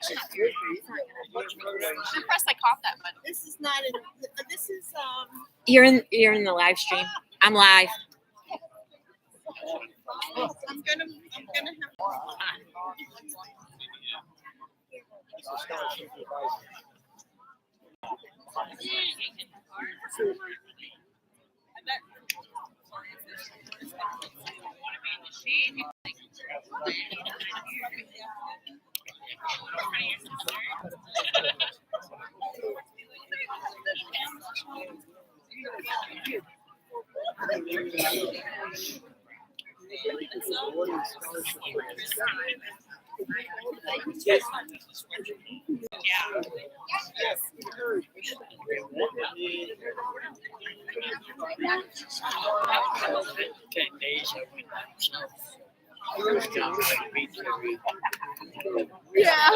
I'm impressed I caught that one. This is not in. This is You're in the live stream. I'm live. I'm gonna have. Yeah.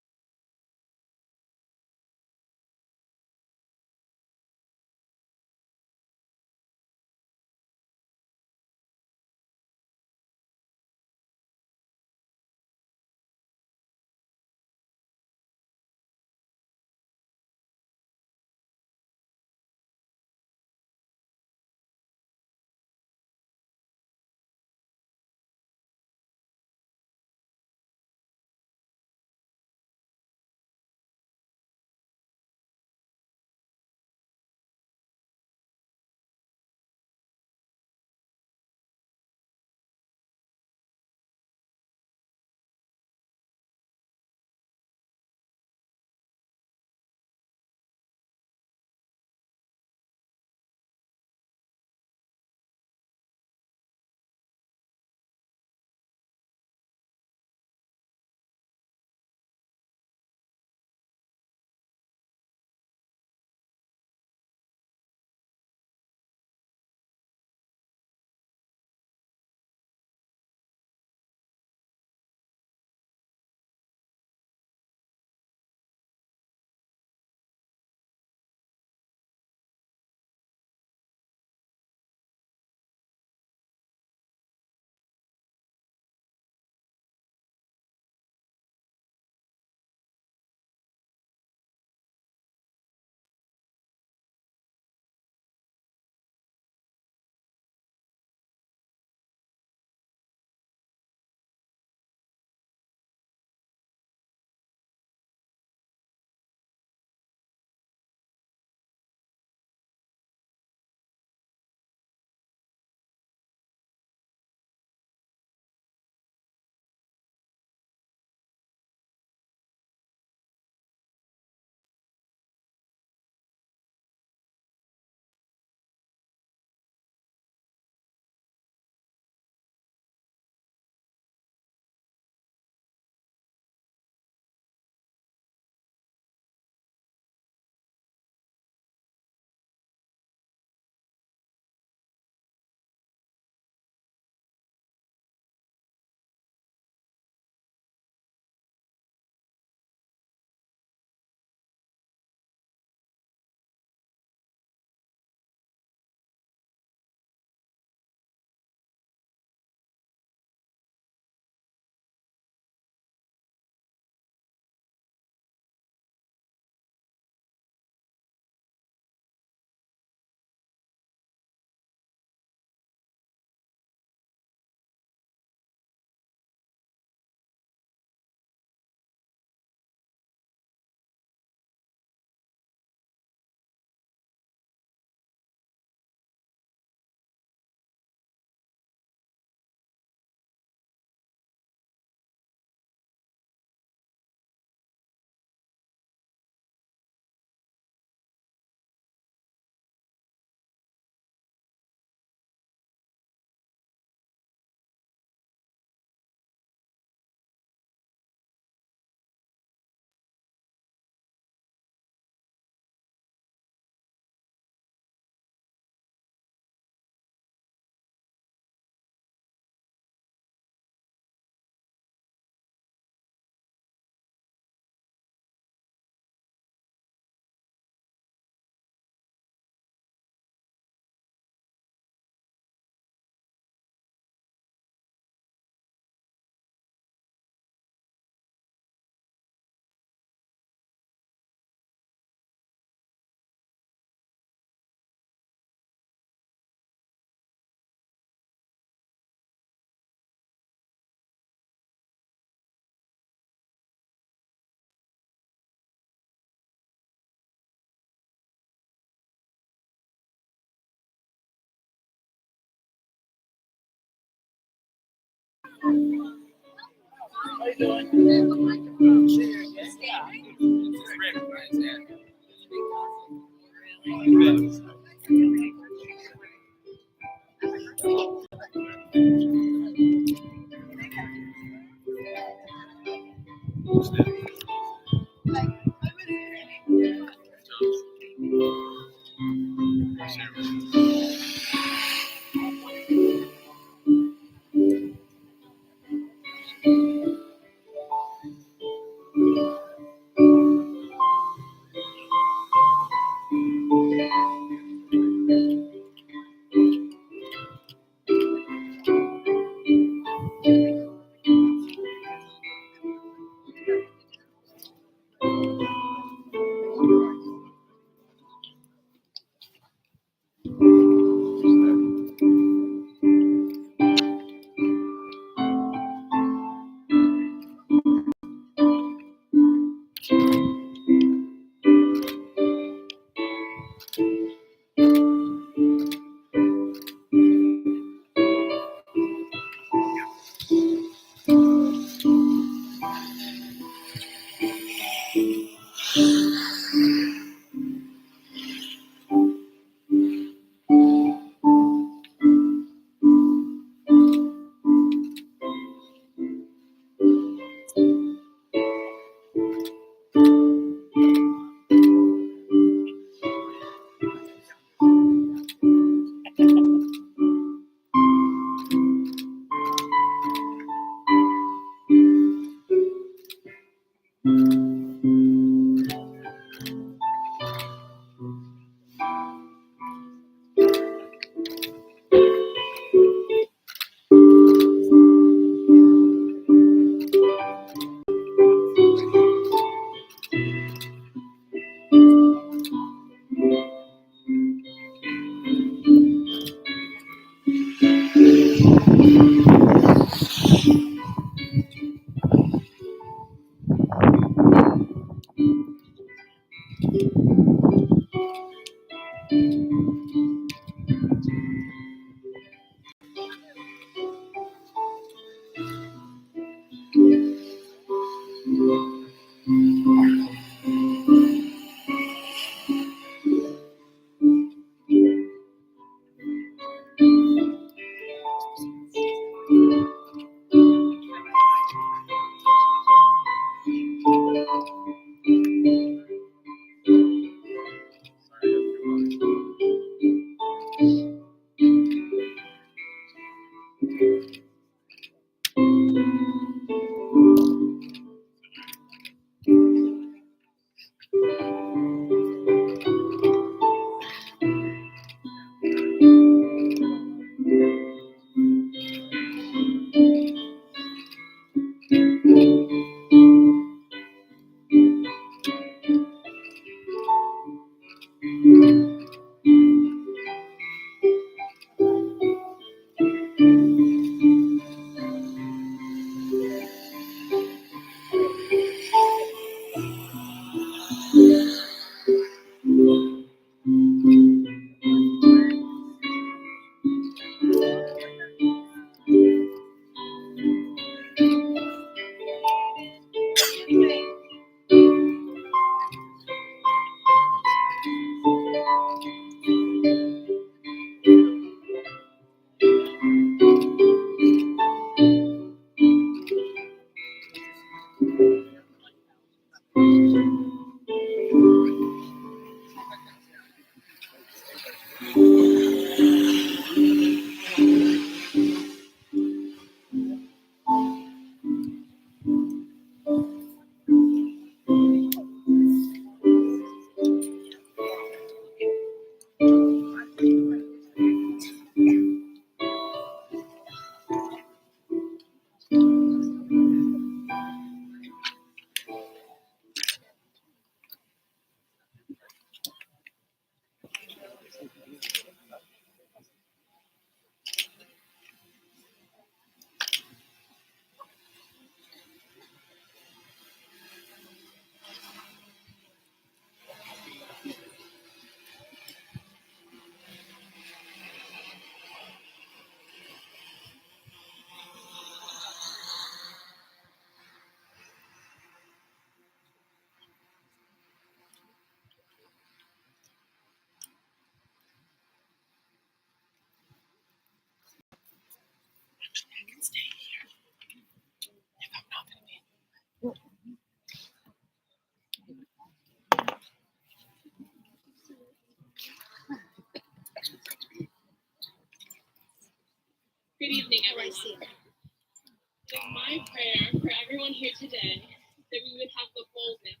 see. It is my prayer for everyone here today that we would have the boldness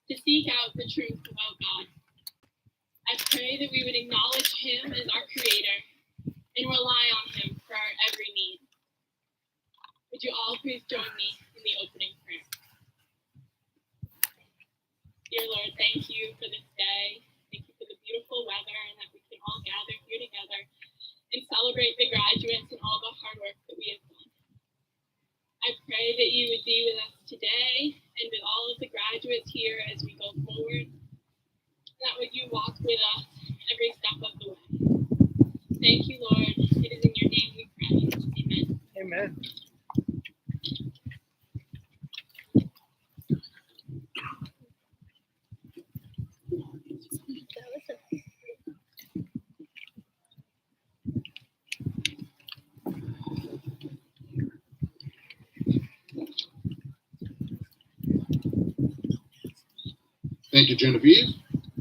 to seek out the truth about God. I pray that we would acknowledge Him as our Creator and rely on Him for our every need. Would you all please join me in the opening prayer? Dear Lord, thank you for this day. Thank you for the beautiful weather and that we can all gather here together and celebrate the graduates and all the hard work that we have done. I pray that you would be with us today and with all of the graduates here as we go forward. That would you walk with us every step of the way. Thank you, Lord. It is in your name we pray. Amen. Amen. Thank you, Genevieve.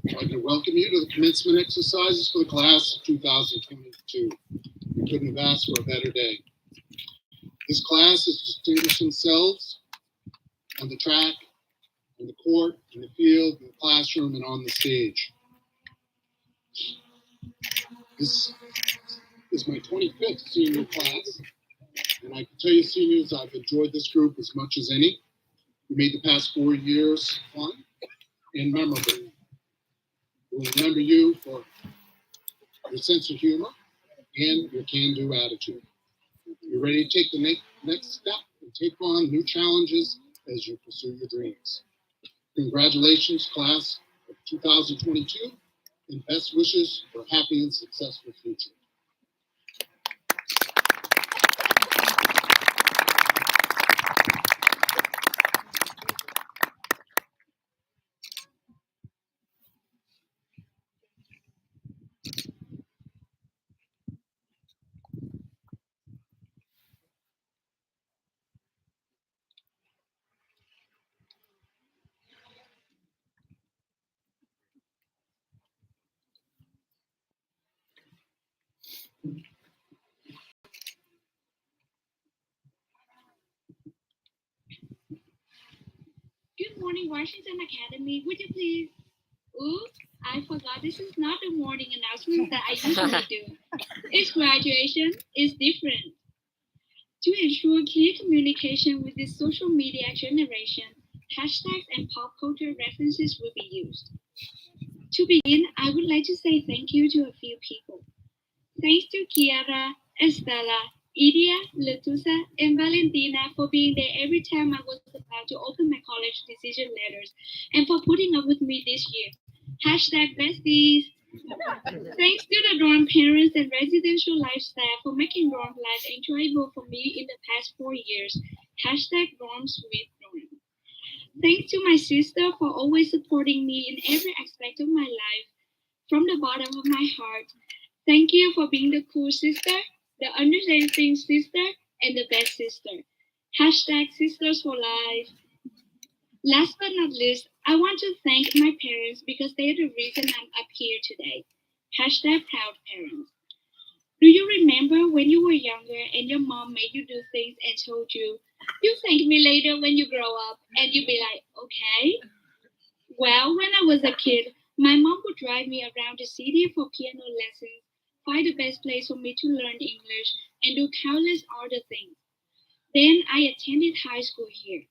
I'd like to welcome you to the commencement exercises for the class of 2022. We couldn't have asked for a better day. This class has distinguished themselves on the track, on the court, in the field, in the classroom, and on the stage. This is my 25th senior class, and I can tell you, seniors, I've enjoyed this group as much as any. We made the past 4 years fun and memorable. We'll remember you for your sense of humor and your can-do attitude. You're ready to take the next step and take on new challenges as you pursue your dreams. Congratulations, class of 2022, and best wishes for a happy and successful future. Good morning, Washington Academy. Would you please? Oops, I forgot this is not the morning announcement that I usually do. It's graduation. It's different. To ensure clear communication with this social media generation, hashtags and pop culture references will be used. To begin, I would like to say thank you to a few people. Thanks to Kiara, Estella, Idia, Letusa, and Valentina for being there every time I was about to open my college decision letters and for putting up with me this year. Hashtag besties. Thanks to the dorm parents and residential life staff for making dorm life enjoyable for me in the past 4 years. Hashtag dorms with dorm. Thanks to my sister for always supporting me in every aspect of my life. From the bottom of my heart, thank you for being the cool sister, the understanding sister, and the best sister. Hashtag sisters for life. Last but not least, I want to thank my parents because they're the reason I'm up here today. Hashtag proud parents. Do you remember when you were younger and your mom made you do things and told you, "You'll thank me later when you grow up," and you'd be like, "Okay." Well, when I was a kid, my mom would drive me around the city for piano lessons, find the best place for me to learn English, and do countless other things. Then I attended high school here.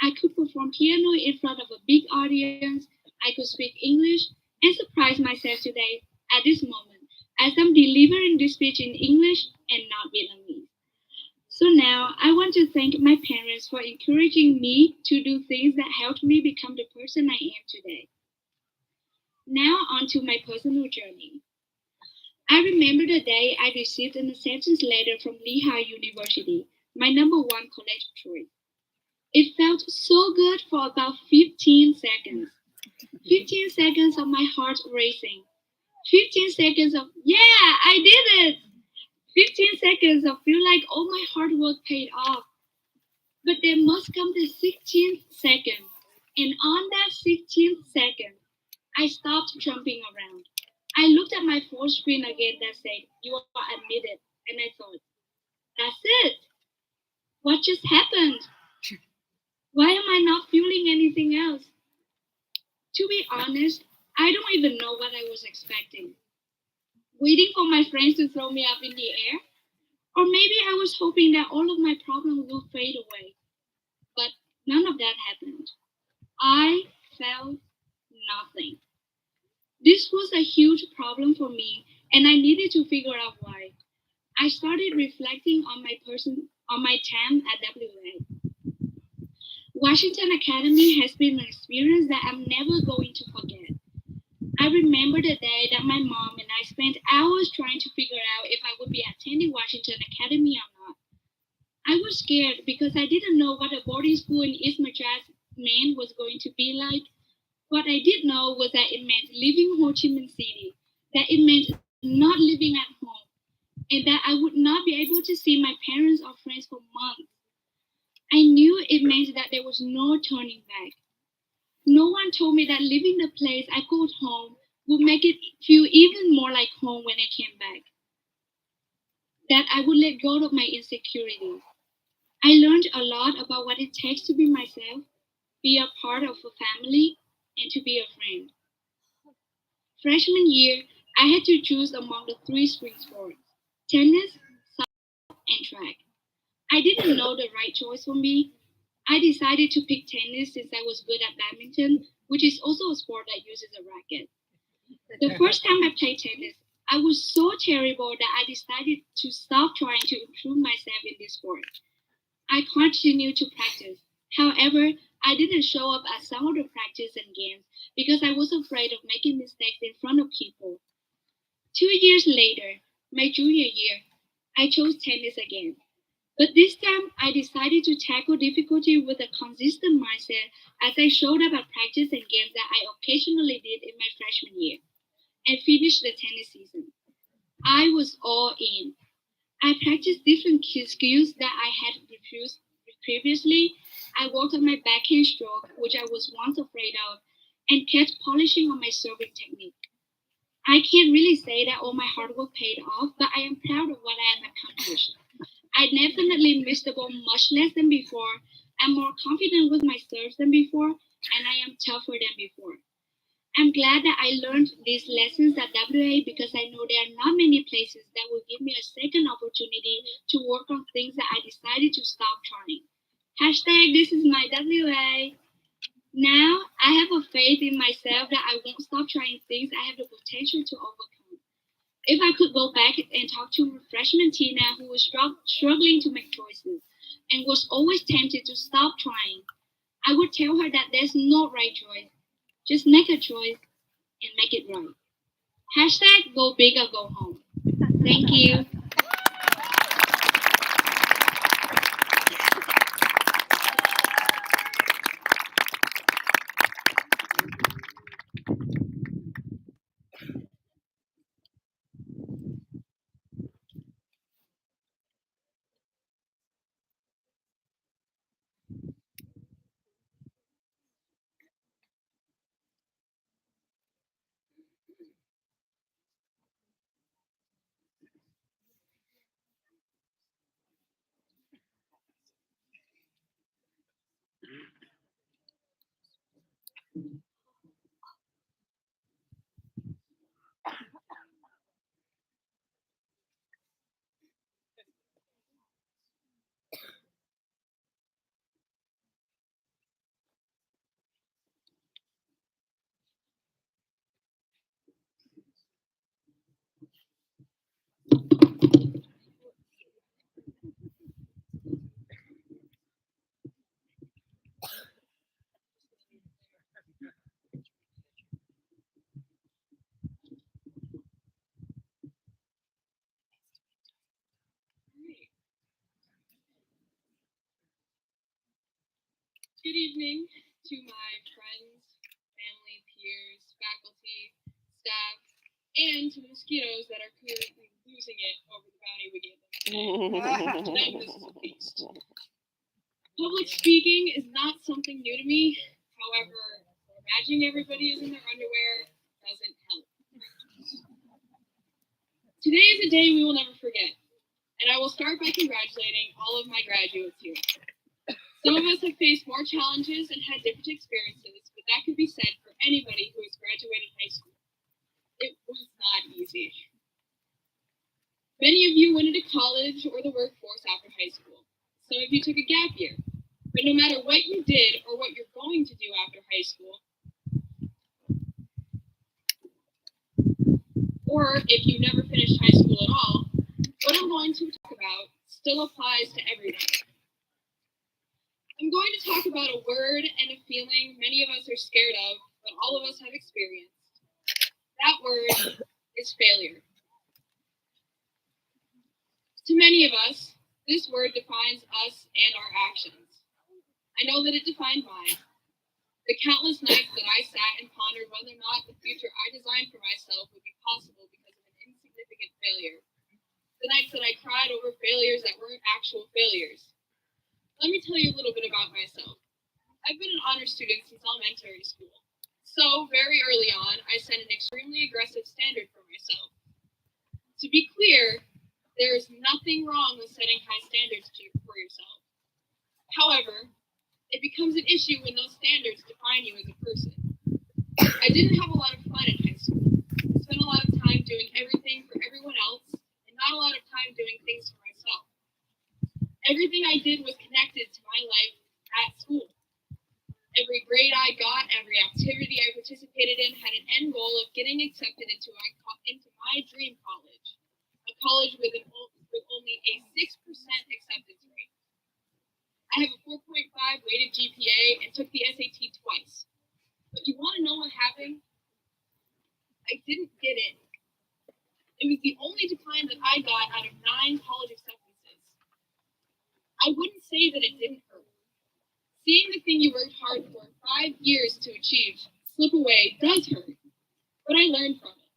I could perform piano in front of a big audience, I could speak English, and surprise myself today, at this moment, as I'm delivering this speech in English and not Vietnamese. So now, I want to thank my parents for encouraging me to do things that helped me become the person I am today. Now on to my personal journey. I remember the day I received an acceptance letter from Lehigh University, my number one college choice. It felt so good for about 15 seconds. 15 seconds of my heart racing. 15 seconds of, yeah, I did it! 15 seconds of feel like all my hard work paid off. But there must come the 16th second. And on that 16th second, I stopped jumping around. I looked at my phone screen again that said, "You are admitted." And I thought, That's it. What just happened? Why am I not feeling anything else? To be honest, I don't even know what I was expecting. Waiting for my friends to throw me up in the air? Or maybe I was hoping that all of my problems would fade away. But none of that happened. I felt nothing. This was a huge problem for me, and I needed to figure out why. I started reflecting on my time at WA. Washington Academy has been an experience that I'm never going to forget. I remember the day that my mom and I spent hours trying to figure out if I would be attending Washington Academy or not. I was scared because I didn't know what a boarding school in East Machias, Maine was going to be like. What I did know was that it meant leaving Ho Chi Minh City, that it meant not living at home, and that I would not be able to see my parents or friends for months. I knew it meant that there was no turning back. No one told me that leaving the place I called home would make it feel even more like home when I came back. That I would let go of my insecurities. I learned a lot about what it takes to be myself, be a part of a family, and to be a friend. Freshman year, I had to choose among the three spring sports: tennis, soccer, and track. I didn't know the right choice for me. I decided to pick tennis since I was good at badminton, which is also a sport that uses a racket. The first time I played tennis, I was so terrible that I decided to stop trying to improve myself in this sport. I continued to practice. However, I didn't show up at some of the practice and games because I was afraid of making mistakes in front of people. 2 years later, my junior year, I chose tennis again. But this time, I decided to tackle difficulty with a consistent mindset as I showed up at practice and games that I occasionally did in my freshman year and finished the tennis season. I was all in. I practiced different skills that I had refused previously. I worked on my backhand stroke, which I was once afraid of, and kept polishing on my serving technique. I can't really say that all my hard work paid off, but I am proud of what I have accomplished. I definitely missed the ball much less than before. I'm more confident with my serves than before, and I am tougher than before. I'm glad that I learned these lessons at WA because I know there are not many places that will give me a second opportunity to work on things that I decided to stop trying. Hashtag this is my WA. Now I have a faith in myself that I won't stop trying things I have the potential to overcome. If I could go back and talk to freshman Tina who was struggling to make choices and was always tempted to stop trying, I would tell her that there's no right choice. Just make a choice and make it right. Hashtag go big or go home. Thank you. Good evening to my friends, family, peers, faculty, staff, and to the mosquitoes that are clearly losing it over the bounty we gave them today. Them, this is a feast. Public speaking is not something new to me. However, imagining everybody is in their underwear doesn't help. Today is a day we will never forget. and I will start by congratulating all of my graduates here. Some of us have faced more challenges and had different experiences, but that could be said for anybody who has graduated high school. It was not easy. Many of you went into college or the workforce after high school. Some of you took a gap year. But no matter what you did or what you're going to do after high school, or if you never finished high school at all, what I'm going to talk about still applies to everyone. I'm going to talk about a word and a feeling many of us are scared of, but all of us have experienced. That word is failure. To many of us, this word defines us and our actions. I know that it defined mine. The countless nights that I sat and pondered whether or not the future I designed for myself would be possible because of an insignificant failure. The nights that I cried over failures that weren't actual failures. Let me tell you a little bit about myself. I've been an honor student since elementary school. So very early on, I set an extremely aggressive standard for myself. To be clear, there is nothing wrong with setting high standards for yourself. However, it becomes an issue when those standards define you as a person. I didn't have a lot of fun in high school. I spent a lot of time doing everything for everyone else and not a lot of time doing things for myself. Everything I did was connected to my life at school. Every grade I got, every activity I participated in had an end goal of getting accepted into my dream college, a college with only a 6% acceptance rate. I have a 4.5 weighted GPA and took the SAT twice. But you want to know what happened? I didn't get in. It was the only decline that I got out of 9 college acceptances. I wouldn't say that it didn't hurt. Seeing the thing you worked hard for 5 years to achieve slip away does hurt. But I learned from it.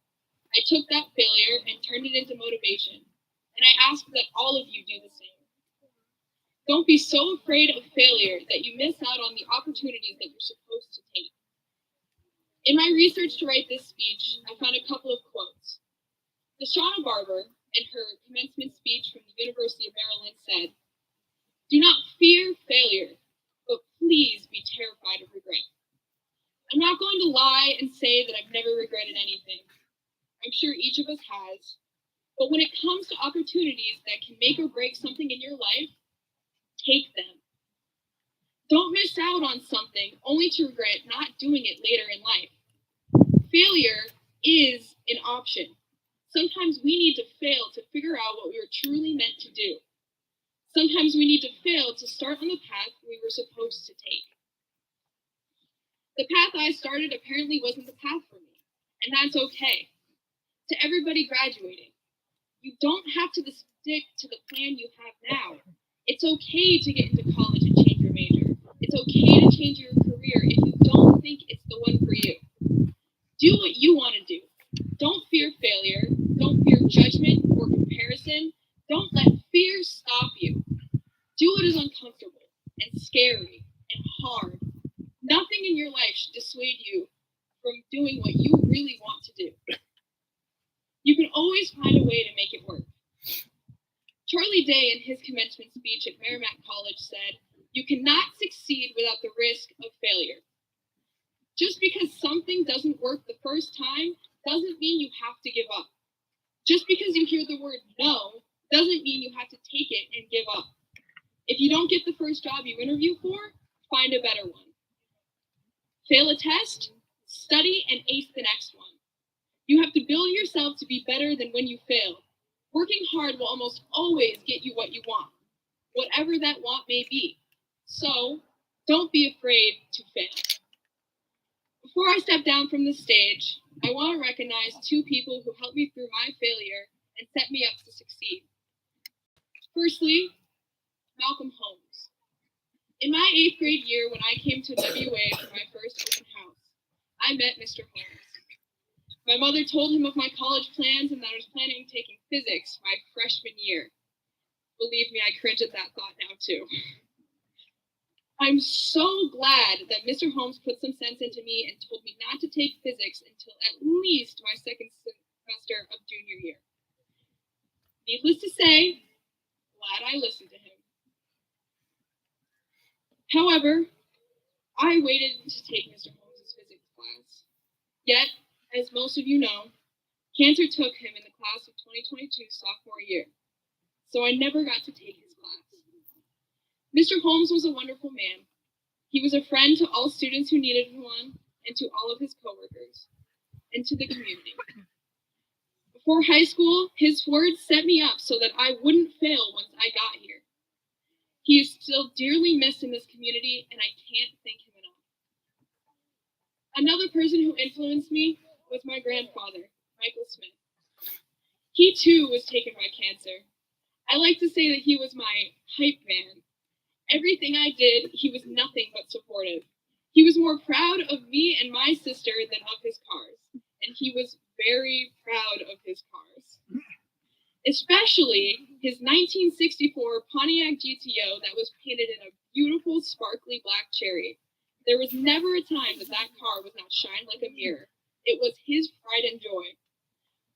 I took that failure and turned it into motivation. And I ask that all of you do the same. Don't be so afraid of failure that you miss out on the opportunities that you're supposed to take. In my research to write this speech, I found a couple of quotes. Shauna Barber, in her commencement speech from the University of Maryland, said, "Do not fear failure, but please be terrified of regret." I'm not going to lie and say that I've never regretted anything. I'm sure each of us has. But when it comes to opportunities that can make or break something in your life, take them. Don't miss out on something only to regret not doing it later in life. Failure is an option. Sometimes we need to fail to figure out what we were truly meant to do. Sometimes we need to fail to start on the path we were supposed to take. The path I started apparently wasn't the path for me, and that's okay. To everybody graduating, you don't have to stick to the plan you have now. It's okay to get into college and change your major. It's okay to change your career if you don't think it's the one for you. Do what you want to do. Don't fear failure. Don't fear judgment or comparison. Don't let fear stop you. Do what is uncomfortable and scary and hard. Nothing in your life should dissuade you from doing what you really want to do. You can always find a way to make it work. Charlie Day, in his commencement speech at Merrimack College, said, "You cannot succeed without the risk of failure." Just because something doesn't work the first time doesn't mean you have to give up. Just because you hear the word no doesn't mean you have to take it and give up. If you don't get the first job you interview for, find a better one. Fail a test, study, and ace the next one. You have to build yourself to be better than when you fail. Working hard will almost always get you what you want, whatever that want may be. So, don't be afraid to fail. Before I step down from the stage, I want to recognize 2 people who helped me through my failure and set me up to succeed. Firstly, Malcolm Holmes. In my 8th grade year, when I came to WA for my first open house, I met Mr. Holmes. My mother told him of my college plans and that I was planning on taking physics my freshman year. Believe me, I cringe at that thought now too. I'm so glad that Mr. Holmes put some sense into me and told me not to take physics until at least my second semester of junior year. Needless to say, glad I listened to him. However, I waited to take Mr. Holmes' physics class. Yet, as most of you know, cancer took him in the class of 2022 sophomore year, so I never got to take his class. Mr. Holmes was a wonderful man. He was a friend to all students who needed one, and to all of his coworkers, and to the community. Before high school, his words set me up so that I wouldn't fail once I got here. He is still dearly missed in this community, and I can't thank him enough. Another person who influenced me was my grandfather, Michael Smith. He too was taken by cancer. I like to say that he was my hype man. Everything I did, he was nothing but supportive. He was more proud of me and my sister than of his cars, and he was very proud of his cars. Especially his 1964 Pontiac GTO that was painted in a beautiful sparkly black cherry. There was never a time that that car would not shine like a mirror. It was his pride and joy.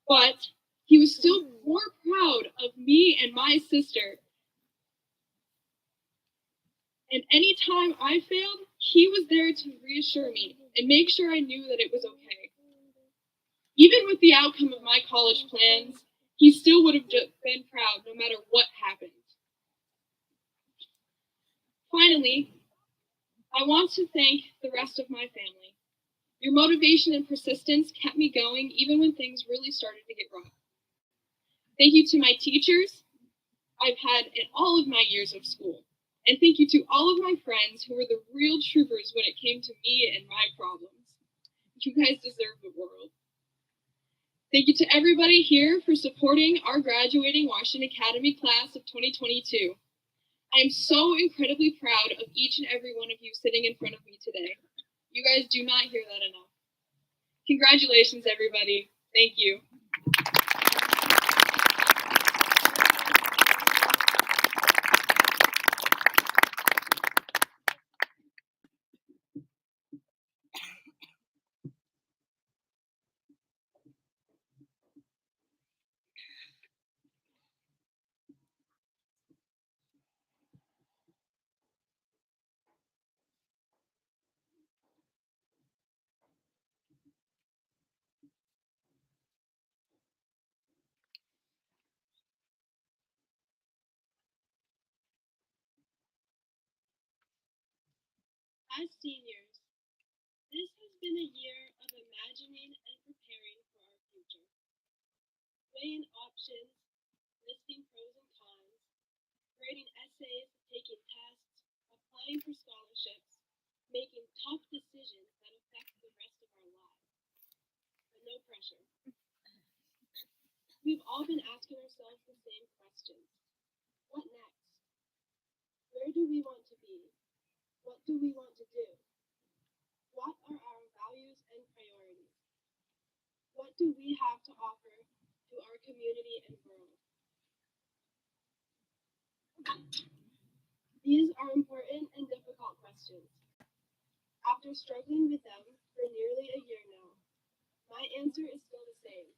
But he was still more proud of me and my sister. And any time I failed, he was there to reassure me and make sure I knew that it was okay. Even with the outcome of my college plans, he still would have been proud no matter what happened. Finally, I want to thank the rest of my family. Your motivation and persistence kept me going even when things really started to get rough. Thank you to my teachers I've had in all of my years of school. And thank you to all of my friends who were the real troopers when it came to me and my problems. You guys deserve the world. Thank you to everybody here for supporting our graduating Washington Academy class of 2022. I am so incredibly proud of each and every one of you sitting in front of me today. You guys do not hear that enough. Congratulations, everybody. Thank you. As seniors, this has been a year of imagining and preparing for our future. Weighing options, listing pros and cons, grading essays, taking tests, applying for scholarships, making tough decisions that affect the rest of our lives. But no pressure. We've all been asking ourselves the same questions. What next? Where do we want to be? What do we want to do? What are our values and priorities? What do we have to offer to our community and world? These are important and difficult questions. After struggling with them for nearly a year now, my answer is still the same.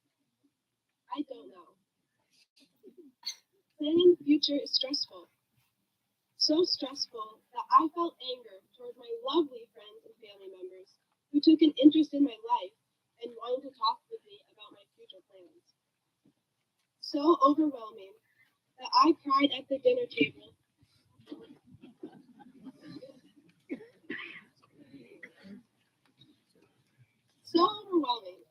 I don't know. Planning the future is stressful. So stressful that I felt anger toward my lovely friends and family members who took an interest in my life and wanted to talk with me about my future plans. So overwhelming that I cried at the dinner table. So overwhelming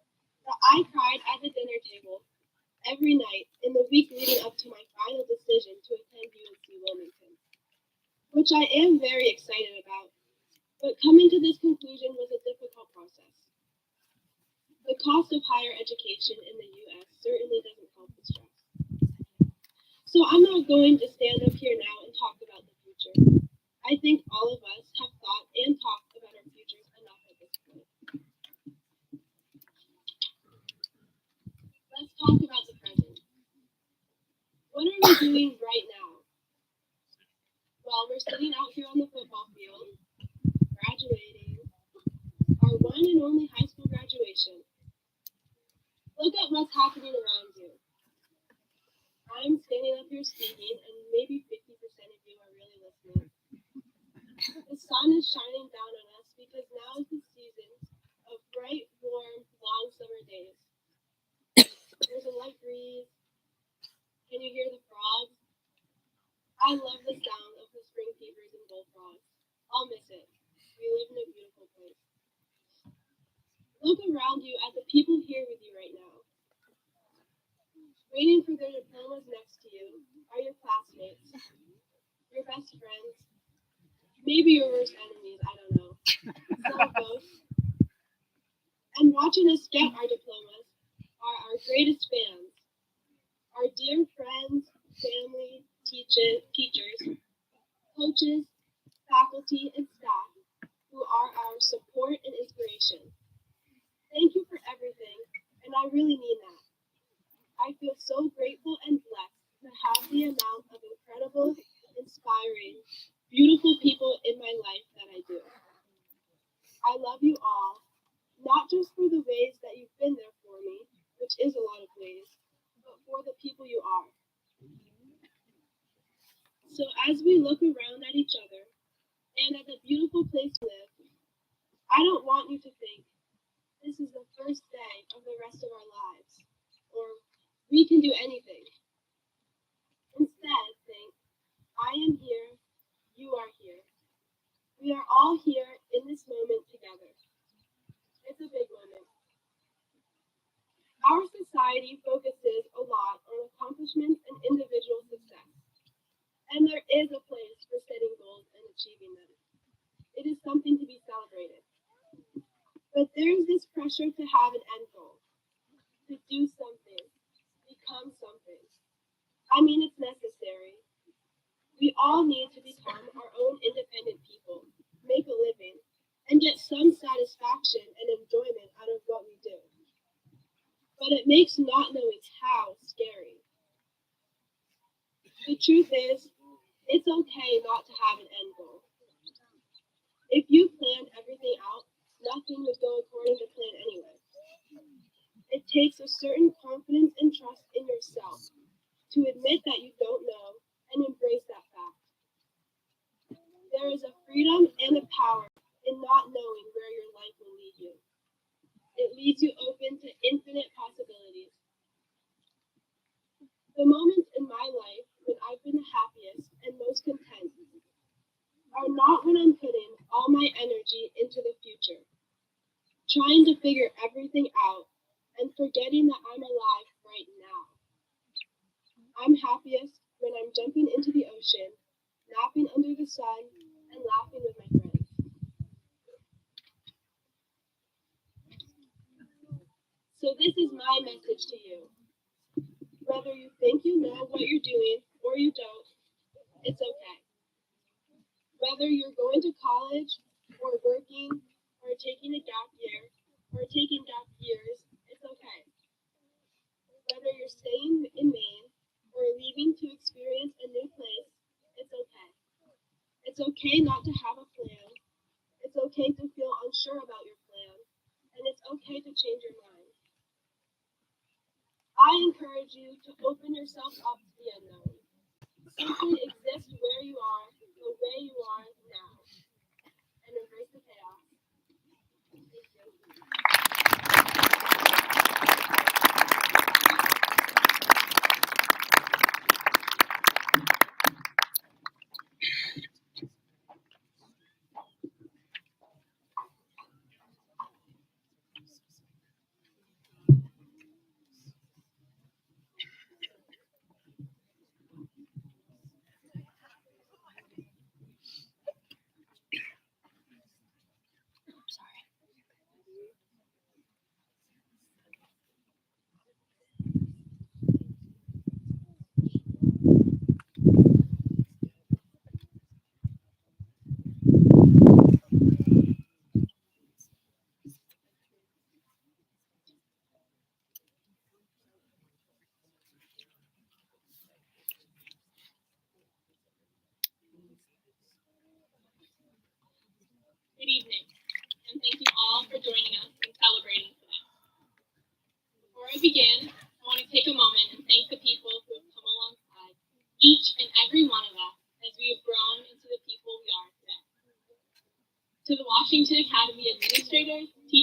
that I cried at the dinner table every night in the week leading up to my final decision to attend UNC Wilmington, which I am very excited about, but coming to this conclusion was a difficult process. The cost of higher education in the U.S. certainly doesn't help the stress. So I'm not going to stand up here now and talk about the future. I think all of us have thought and talked about our futures enough at this point. Let's talk about the present. What are we doing right now? Well, we're sitting out here on the football field, graduating, our one and only high school graduation. Look at what's happening around you. I'm standing up here speaking, and maybe 50% of you are really listening. The sun is shining down on us because now is the season of bright, warm, long summer days. There's a light breeze. Can you hear the frogs? I love the sound of the spring beavers and bullfrogs. I'll miss it. We live in a beautiful place. Look around you at the people here with you right now. Waiting for their diplomas next to you are your classmates, your best friends, maybe your worst enemies, I don't know. Some of both. And watching us get our diplomas are our greatest fans, our dear friends, family, teachers, coaches, faculty, and staff who are our support and inspiration. Thank you for everything, and I really mean that. I feel so grateful and blessed to have the amount of incredible, inspiring, beautiful people in my life that I do. I love you all, not just for the ways that you've been there for me, which is a lot of ways, but for the people you are. So as we look around at each other and at the beautiful place we live, I don't want you to think this is the first day of the rest of our lives, or we can do anything. Instead, think, I am here, you are here. We are all here in this moment together. It's a big moment. Our society focuses a lot on accomplishments and individual success. And there is a place for setting goals and achieving them. It is something to be celebrated. But there is this pressure to have an end goal, to do something, become something. I mean, it's necessary. We all need to become our own independent people, make a living, and get some satisfaction and enjoyment out of what we do. But it makes not knowing how scary. The truth is, it's okay not to have an end goal. If you planned everything out, nothing would go according to plan anyway. It takes a certain confidence and trust in yourself to admit that you don't know and embrace that fact. There is a freedom and a power in not knowing where your life will lead you. It leaves you open to infinite possibilities. The moments in my life when I've been the happiest and most content are not when I'm putting all my energy into the future, trying to figure everything out and forgetting that I'm alive right now. I'm happiest when I'm jumping into the ocean, napping under the sun, and laughing with my friends. So this is my message to you. Whether you think you know what you're doing or you don't, it's okay. Whether you're going to college or working or taking a gap year or taking gap years, it's okay. Whether you're staying in Maine or leaving to experience a new place, it's okay. It's okay not to have a plan. It's okay to feel unsure about your plan. And it's okay to change your mind. I encourage you to open yourself up to the unknown. Simply exist where you are, the way you are now, and embrace the chaos. Thank you.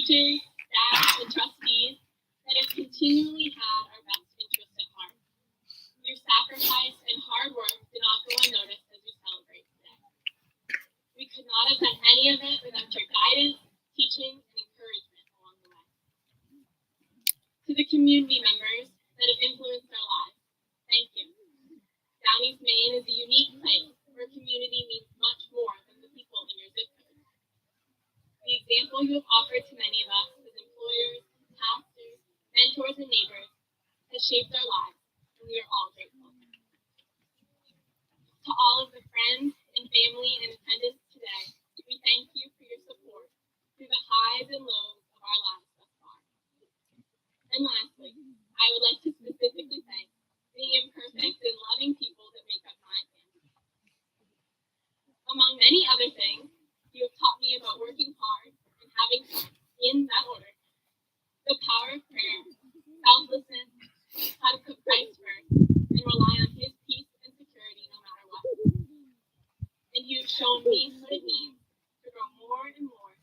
teachers, staff, and trustees that have continually had our best interests at heart. Your sacrifice and hard work did not go unnoticed as we celebrate today. We could not have done any of it without your guidance, teaching, and encouragement along the way. To the community members that have influenced our lives, thank you. Downey's Maine is a unique place where community means much more than the people in your zip code. The example you have offered to many of us as employers, pastors, mentors, and neighbors has shaped our lives, and we are all grateful. To all of the friends and family in attendance today, we thank you for your support through the highs and lows of our lives thus far. And lastly, I would like to specifically thank the imperfect and loving people that make up my family. Among many other things, you have taught me about working hard and having fun, in that order, the power of prayer, selflessness, how to put Christ first, and rely on His peace and security no matter what. And you have shown me what it means to grow more and more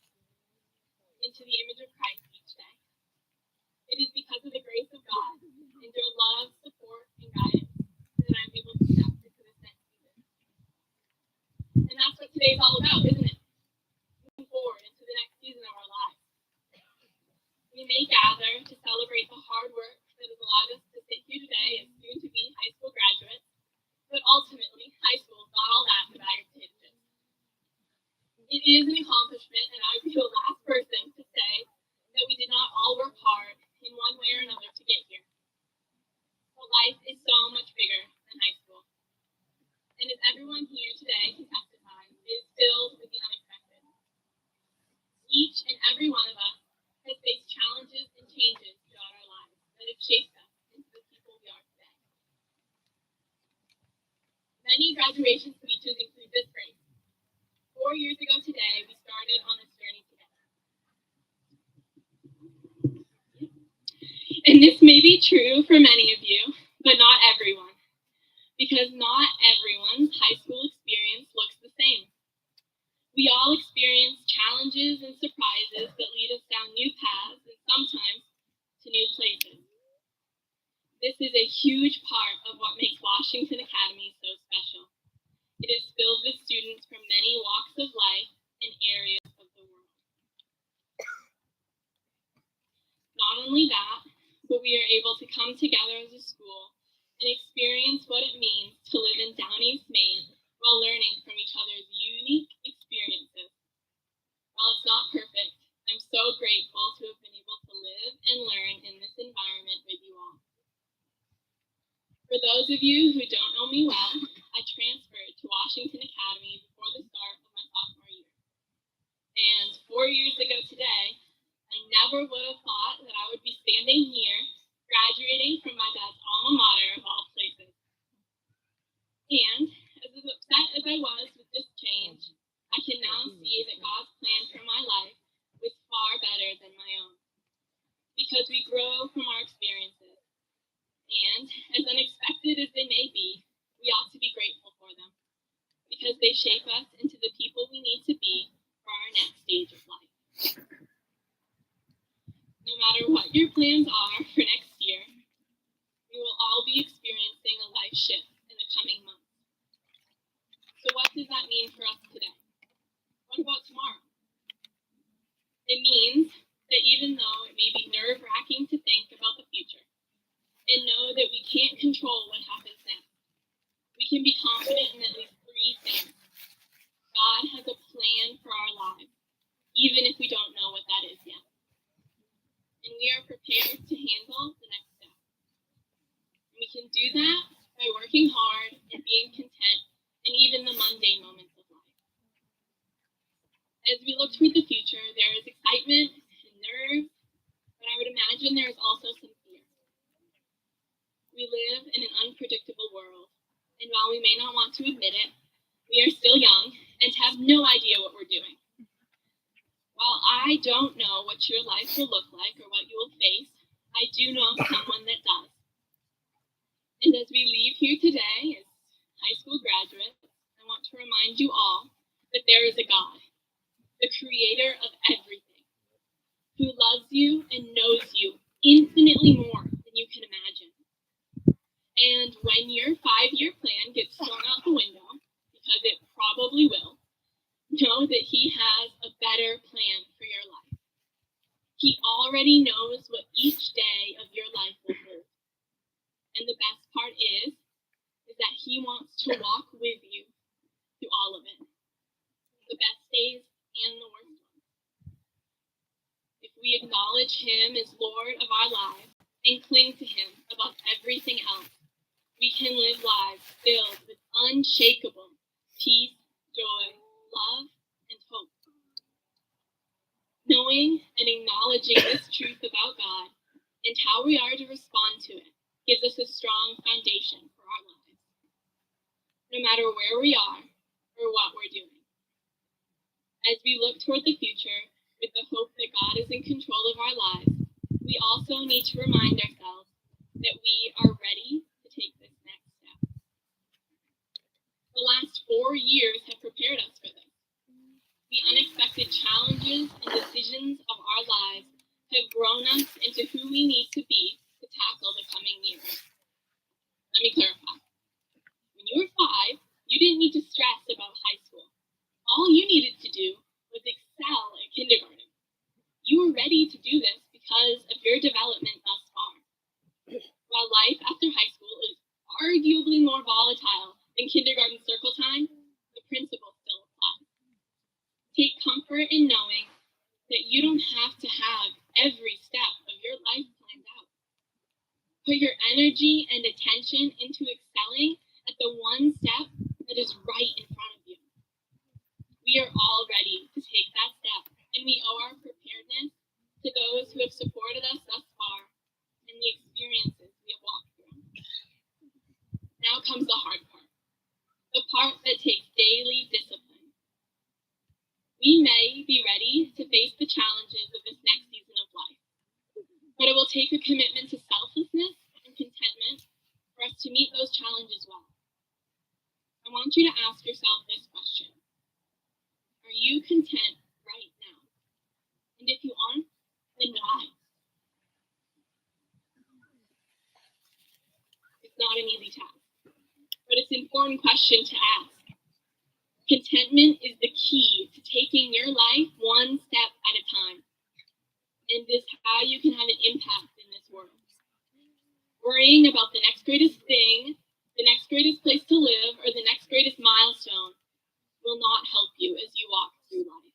into the image of Christ each day. It is because of the grace of God and your love, support, and guidance that I'm able to step into this next season. And that's what today's all about, isn't it? Moving forward into the next season of our lives. We may gather to celebrate the hard work that has allowed us to sit here today as soon-to-be high school graduates, but ultimately, high school is not all that in a bag of potatoes. It is an accomplishment, and I would be the last person to say that we did not all work hard in one way or another to get here. But life is so much bigger than high school. And as everyone here today can testify, it is filled with the unexpected. Each and every one of us has faced challenges and changes throughout our lives that have shaped us into the people we are today. Many graduation speeches include this phrase. 4 years ago today, we started on this journey together. And this may be true for many of you, but not everyone. Because not everyone's high school experience looks the same. We all experience challenges and surprises that lead us down new paths and sometimes to new places. This is a huge part of what makes Washington Academy so special. It is filled with students from many walks of life and areas of the world. Not only that, but we are able to come together as a school and experience what it means to live in Downey's Maine while learning from each other's unique experiences. While it's not perfect, I'm so grateful to have been able to live and learn in this environment with you all. For those of you who don't know me well, I transferred to Washington Academy before the start of my sophomore year. And 4 years ago today, I never would have thought that I would be standing here, graduating from my dad's alma mater of all places. And as upset as I was with this change, I can now see that God's plan for my life was far better than my own. Because we grow from our experiences. And as unexpected as they may be, we ought to be grateful for them. Because they shape us into the people we need to be for our next stage of life. No matter what your plans are for next year, we will all be experiencing a life shift in the coming months. So what does that mean for us today? What about tomorrow? It means that even though it may be nerve-wracking to think about the future and know that we can't control what happens next, we can be confident in at least 3 things. God has a plan for our lives, even if we don't know what that is yet. And we are prepared to handle the next step. And we can do that by working hard and being content in even the mundane moments of life. As we look toward the future, there is excitement and nerve, but I would imagine there is also some fear. We live in an unpredictable world, and while we may not want to admit it, we are still young and have no idea what we're doing. While I don't know what your life will look like or what you will face, I do know someone that does. And as we leave here today as high school graduates, I want to remind you all that there is a God, the creator of everything, who loves you and knows you infinitely more than you can imagine. And when your 5-year plan gets thrown out the window, because it probably will, know that he has a better plan for your life. He already knows what each day of your life will hold. And the best part is that he wants to walk with you through all of it. The best days and the worst ones. If we acknowledge him as Lord of our lives and cling to him above everything else, we can live lives filled with unshakable peace, joy, love, and hope. Knowing and acknowledging this truth about God and how we are to respond to it gives us a strong foundation for our lives, no matter where we are or what we're doing. As we look toward the future with the hope that God is in control of our lives, we also need to remind ourselves that we are ready to take this next step. The last 4 years have prepared us for this. The unexpected challenges and decisions of our lives have grown us into who we need to be to tackle the coming years. Let me clarify. When you were 5, you didn't need to stress about high school. All you needed to do was excel at kindergarten. You were ready to do this because of your development thus far. While life after high school is arguably more volatile than kindergarten circle time, the principles still apply. Take comfort in knowing that you don't have to have every step of your life planned out. Put your energy and attention into excelling at the one step that is right in front of you. We are all ready to take that step, and we owe our preparedness to those who have supported us thus far and the experiences we have walked through. Now comes the hard part, the part that takes daily discipline. We may be ready to face the challenges of this next season of life, but it will take a commitment to selflessness and contentment for us to meet those challenges well. I want you to ask yourself this question. Are you content right now? And if you aren't, then why? It's not an easy task, but it's an important question to ask. Contentment is the key to taking your life one step at a time. And is how you can have an impact in this world. Worrying about the next greatest thing, the next greatest place to live, or the next greatest milestone will not help you as you walk through life.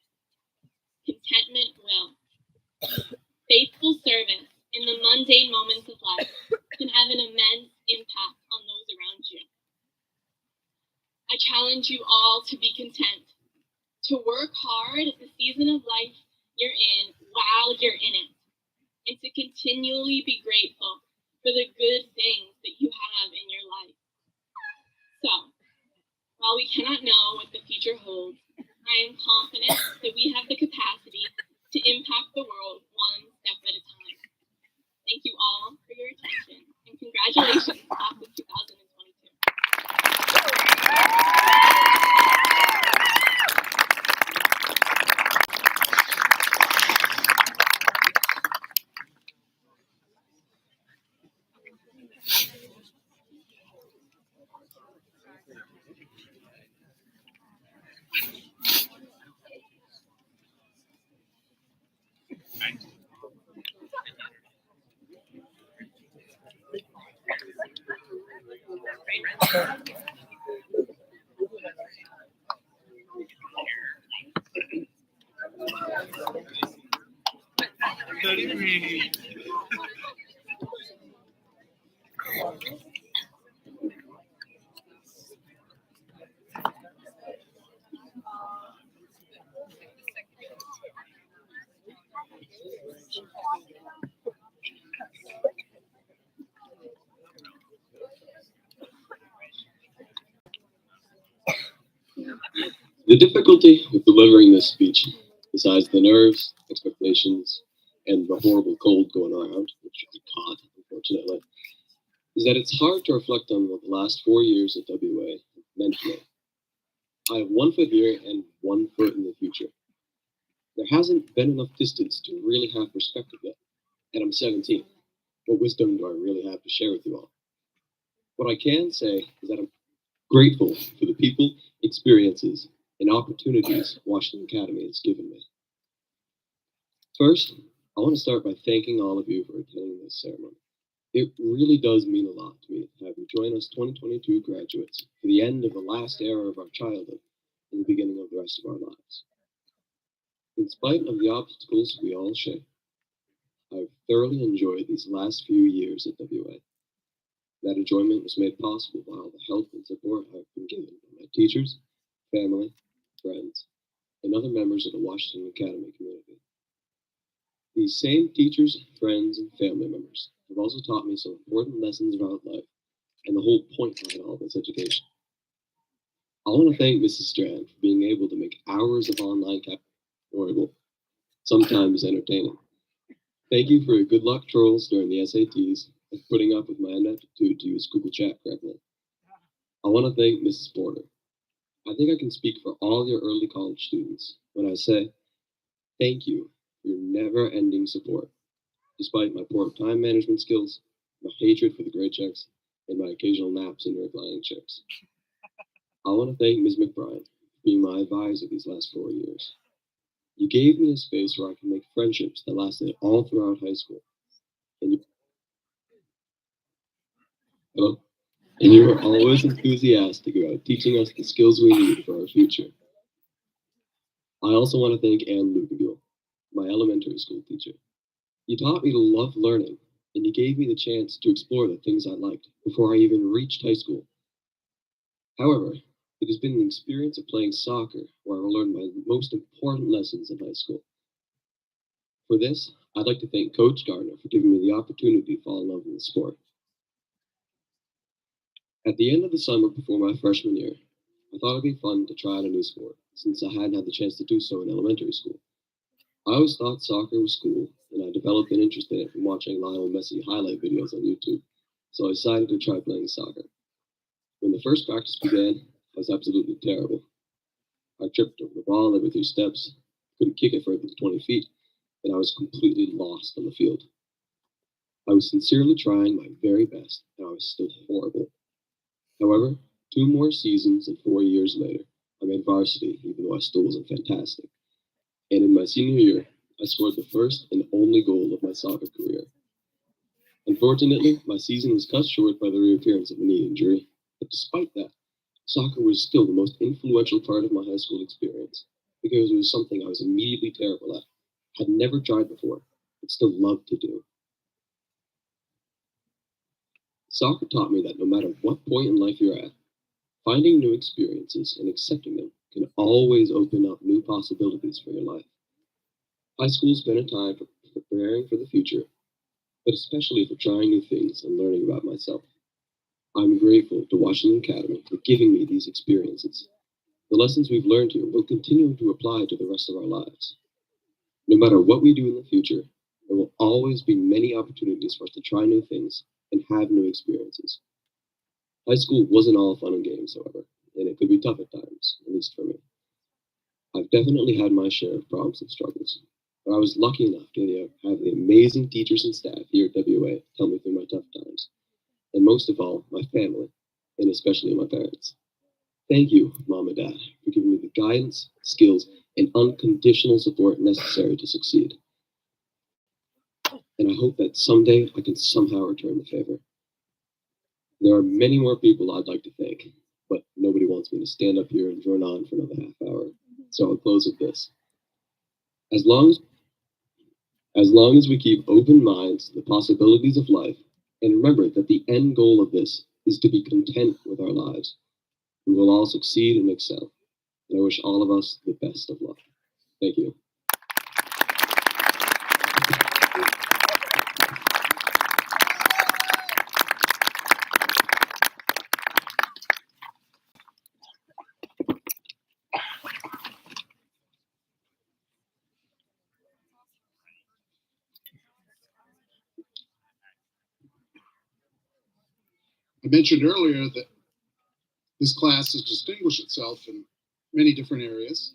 Contentment will. Faithful service in the mundane moments of life can have an immense impact on those around you. I challenge you all to be content, to work hard at the season of life you're in while you're in it, and to continually be grateful for the good things that you have in your life. So, while we cannot know what the future holds, I am confident that we have the capacity to impact the world one step at a time. Thank you all for your attention, and congratulations, class of 2022. The difficulty with delivering this speech, besides the nerves, expectations, and the horrible cold going around, which I caught, unfortunately, is that it's hard to reflect on what the last 4 years at WA meant to me. I have 1 foot here and 1 foot in the future. There hasn't been enough distance to really have perspective yet, and I'm 17. What wisdom do I really have to share with you all? What I can say is that I'm grateful for the people, experiences, and opportunities Washington Academy has given me. First, I want to start by thanking all of you for attending this ceremony. It really does mean a lot to me to have you join us 2022 graduates for the end of the last era of our childhood and the beginning of the rest of our lives. In spite of the obstacles we all share, I've thoroughly enjoyed these last few years at WA. That enjoyment was made possible by all the help and support I've been given by my teachers, family, friends, and other members of the Washington Academy community. These same teachers, friends, and family members have also taught me some important lessons about life and the whole point behind all this education. I want to thank Mrs. Strand for being able to make hours of online enjoyable, sometimes entertaining. Thank you for your good luck trolls during the SATs and putting up with my ineptitude to use Google Chat correctly. I want to thank Mrs. Porter. I think I can speak for all your early college students when I say thank you for your never-ending support, despite my poor time management skills, my hatred for the grade checks, and my occasional naps in reclining chairs. I want to thank Ms. McBride for being my advisor these last 4 years. You gave me a space where I can make friendships that lasted all throughout high school. And you were always enthusiastic about teaching us the skills we need for our future. I also want to thank Ann Luganville, my elementary school teacher. You taught me to love learning, and you gave me the chance to explore the things I liked before I even reached high school. However, it has been the experience of playing soccer where I learned my most important lessons in high school. For this, I'd like to thank Coach Gardner for giving me the opportunity to fall in love with the sport. At the end of the summer before my freshman year, I thought it'd be fun to try out a new sport, since I hadn't had the chance to do so in elementary school. I always thought soccer was cool, and I developed an interest in it from watching Lionel Messi highlight videos on YouTube, so I decided to try playing soccer. When the first practice began, I was absolutely terrible. I tripped over the ball every 3 steps, couldn't kick it further than 20 feet, and I was completely lost on the field. I was sincerely trying my very best, and I was still horrible. However, 2 more seasons and 4 years later, I made varsity, even though I still wasn't fantastic. And in my senior year, I scored the first and only goal of my soccer career. Unfortunately, my season was cut short by the reappearance of a knee injury, but despite that, soccer was still the most influential part of my high school experience, because it was something I was immediately terrible at, had never tried before, but still loved to do. Soccer taught me that no matter what point in life you're at, finding new experiences and accepting them can always open up new possibilities for your life. High school's been a time for preparing for the future, but especially for trying new things and learning about myself. I'm grateful to Washington Academy for giving me these experiences. The lessons we've learned here will continue to apply to the rest of our lives. No matter what we do in the future, there will always be many opportunities for us to try new things and have new experiences. High school wasn't all fun and games, however, and it could be tough at times, at least for me. I've definitely had my share of problems and struggles, but I was lucky enough to have the amazing teachers and staff here at WA help me through my tough times. And most of all, my family, and especially my parents. Thank you, Mom and Dad, for giving me the guidance, skills, and unconditional support necessary to succeed. And I hope that someday I can somehow return the favor. There are many more people I'd like to thank, but nobody wants me to stand up here and drone on for another half hour, so I'll close with this. As long as we keep open minds to the possibilities of life, and remember that the end goal of this is to be content with our lives, we will all succeed and excel. And I wish all of us the best of luck. Thank you. I mentioned earlier that this class has distinguished itself in many different areas.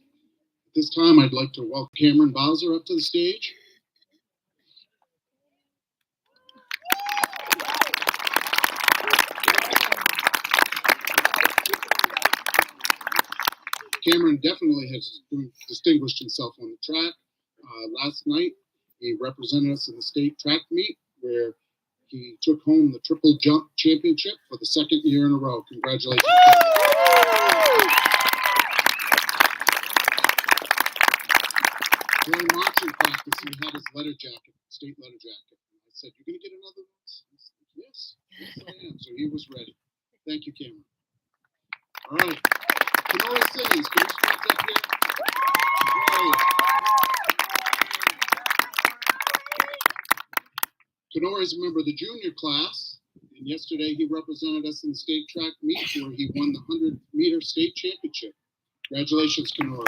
this time, I'd like to welcome Cameron Bowser up to the stage. Cameron definitely has distinguished himself on the track. Last night, he represented us in the state track meet where he took home the triple jump championship for the second year in a row. Congratulations. During marching practice, he had his letter jacket, state letter jacket. And I said, "You're going to get another one?" He said, yes, I am. So he was ready. Thank you, Cameron. All right. Kenora Cities, can you stand up here? Yay. Kenora is a member of the junior class, and yesterday he represented us in the state track meet where he won the 100-meter state championship. Congratulations, Kenora.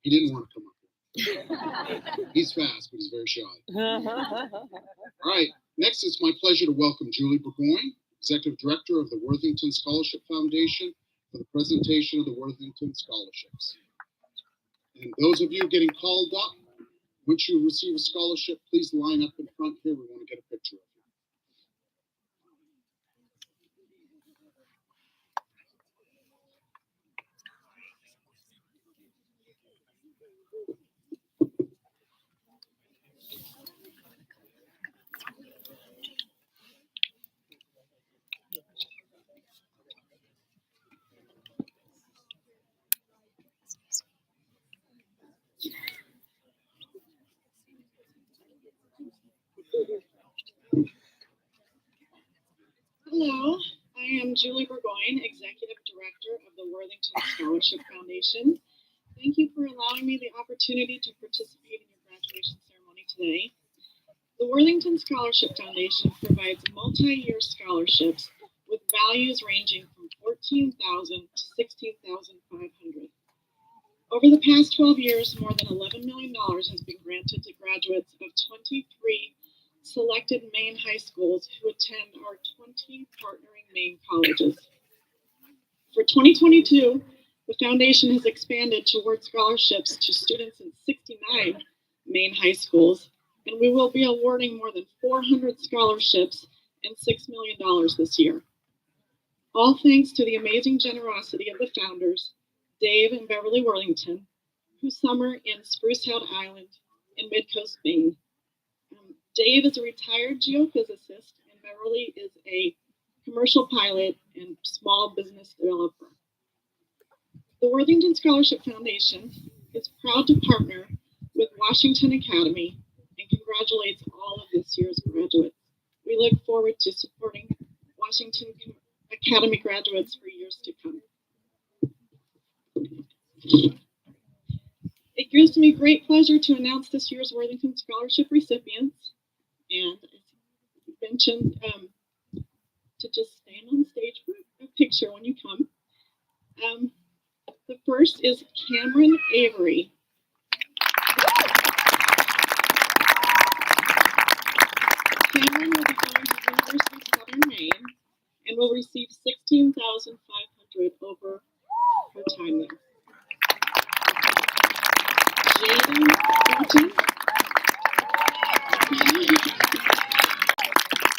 He didn't want to come up here. He's fast, but he's very shy. All right, next it's my pleasure to welcome Julie Burgoyne, Executive Director of the Worthington Scholarship Foundation, for the presentation of the Worthington Scholarships. And those of you getting called up, once you receive a scholarship, please line up in front here. We want to get a picture of you. Hello, I am Julie Burgoyne, Executive Director of the Worthington Scholarship Foundation. Thank you for allowing me the opportunity to participate in your graduation ceremony today. The Worthington Scholarship Foundation provides multi-year scholarships with values ranging from $14,000 to $16,500. Over the past 12 years, more than $11 million has been granted to graduates of 23 selected Maine high schools who attend our 20 partnering Maine colleges. For 2022, the foundation has expanded to award scholarships to students in 69 Maine high schools, and we will be awarding more than 400 scholarships and $6 million this year. All thanks to the amazing generosity of the founders, Dave and Beverly Worthington, who summer in Sprucehead Island in Midcoast, Maine. Dave is a retired geophysicist, and Beverly is a commercial pilot and small business developer. The Worthington Scholarship Foundation is proud to partner with Washington Academy and congratulates all of this year's graduates. We look forward to supporting Washington Academy graduates for years to come. It gives me great pleasure to announce this year's Worthington Scholarship recipients. And as mentioned, to just stand on stage for a picture when you come. The first is Cameron Avery. Cameron will be going to University of Southern Maine and will receive $16,500 over her time there. Jaden Thornton.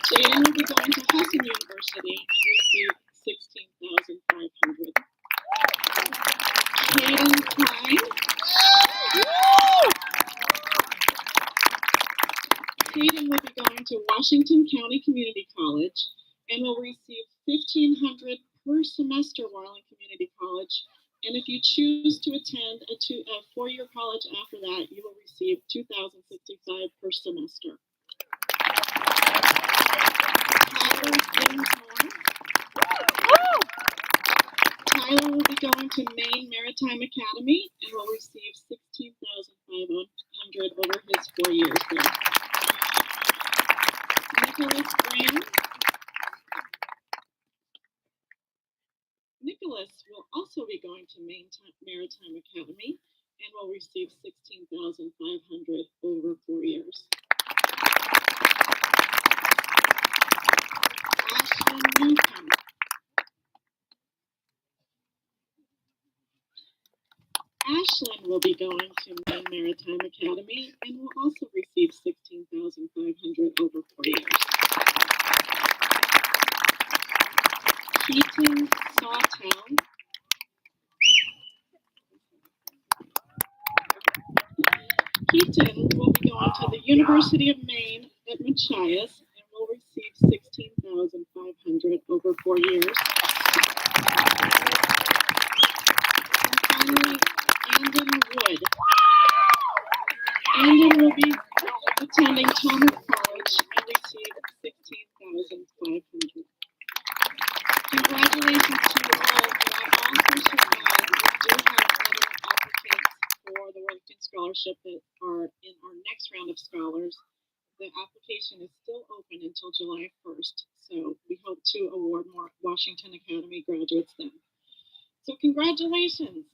Jaden will be going to Hudson University and receive $16,500. Hayden Klein. Hayden will be going to Washington County Community College and will receive $1,500 per semester while in community college. And if you choose to attend a four-year college after that, you will receive $2,065 per semester. Tyler will be going to Maine Maritime Academy and will receive $16,500 over his 4 years there. Nicholas Graham. Nicholas will also be going to Maine Maritime Academy and will receive $16,500 over 4 years. Ashlyn will be going to Maine Maritime Academy and will also receive $16,500 over 4 years. Keaton Sawtown. Keaton will be going to the University of Maine at Machias and will receive $16,500 over 4 years. And finally, Andon Wood. Andon will be attending Toner College and receive $16,500. Congratulations to you all, but I also should add we do have other applicants for the Worthington Scholarship that are in our next round of scholars. The application is still open until July 1st, so we hope to award more Washington Academy graduates then. So congratulations.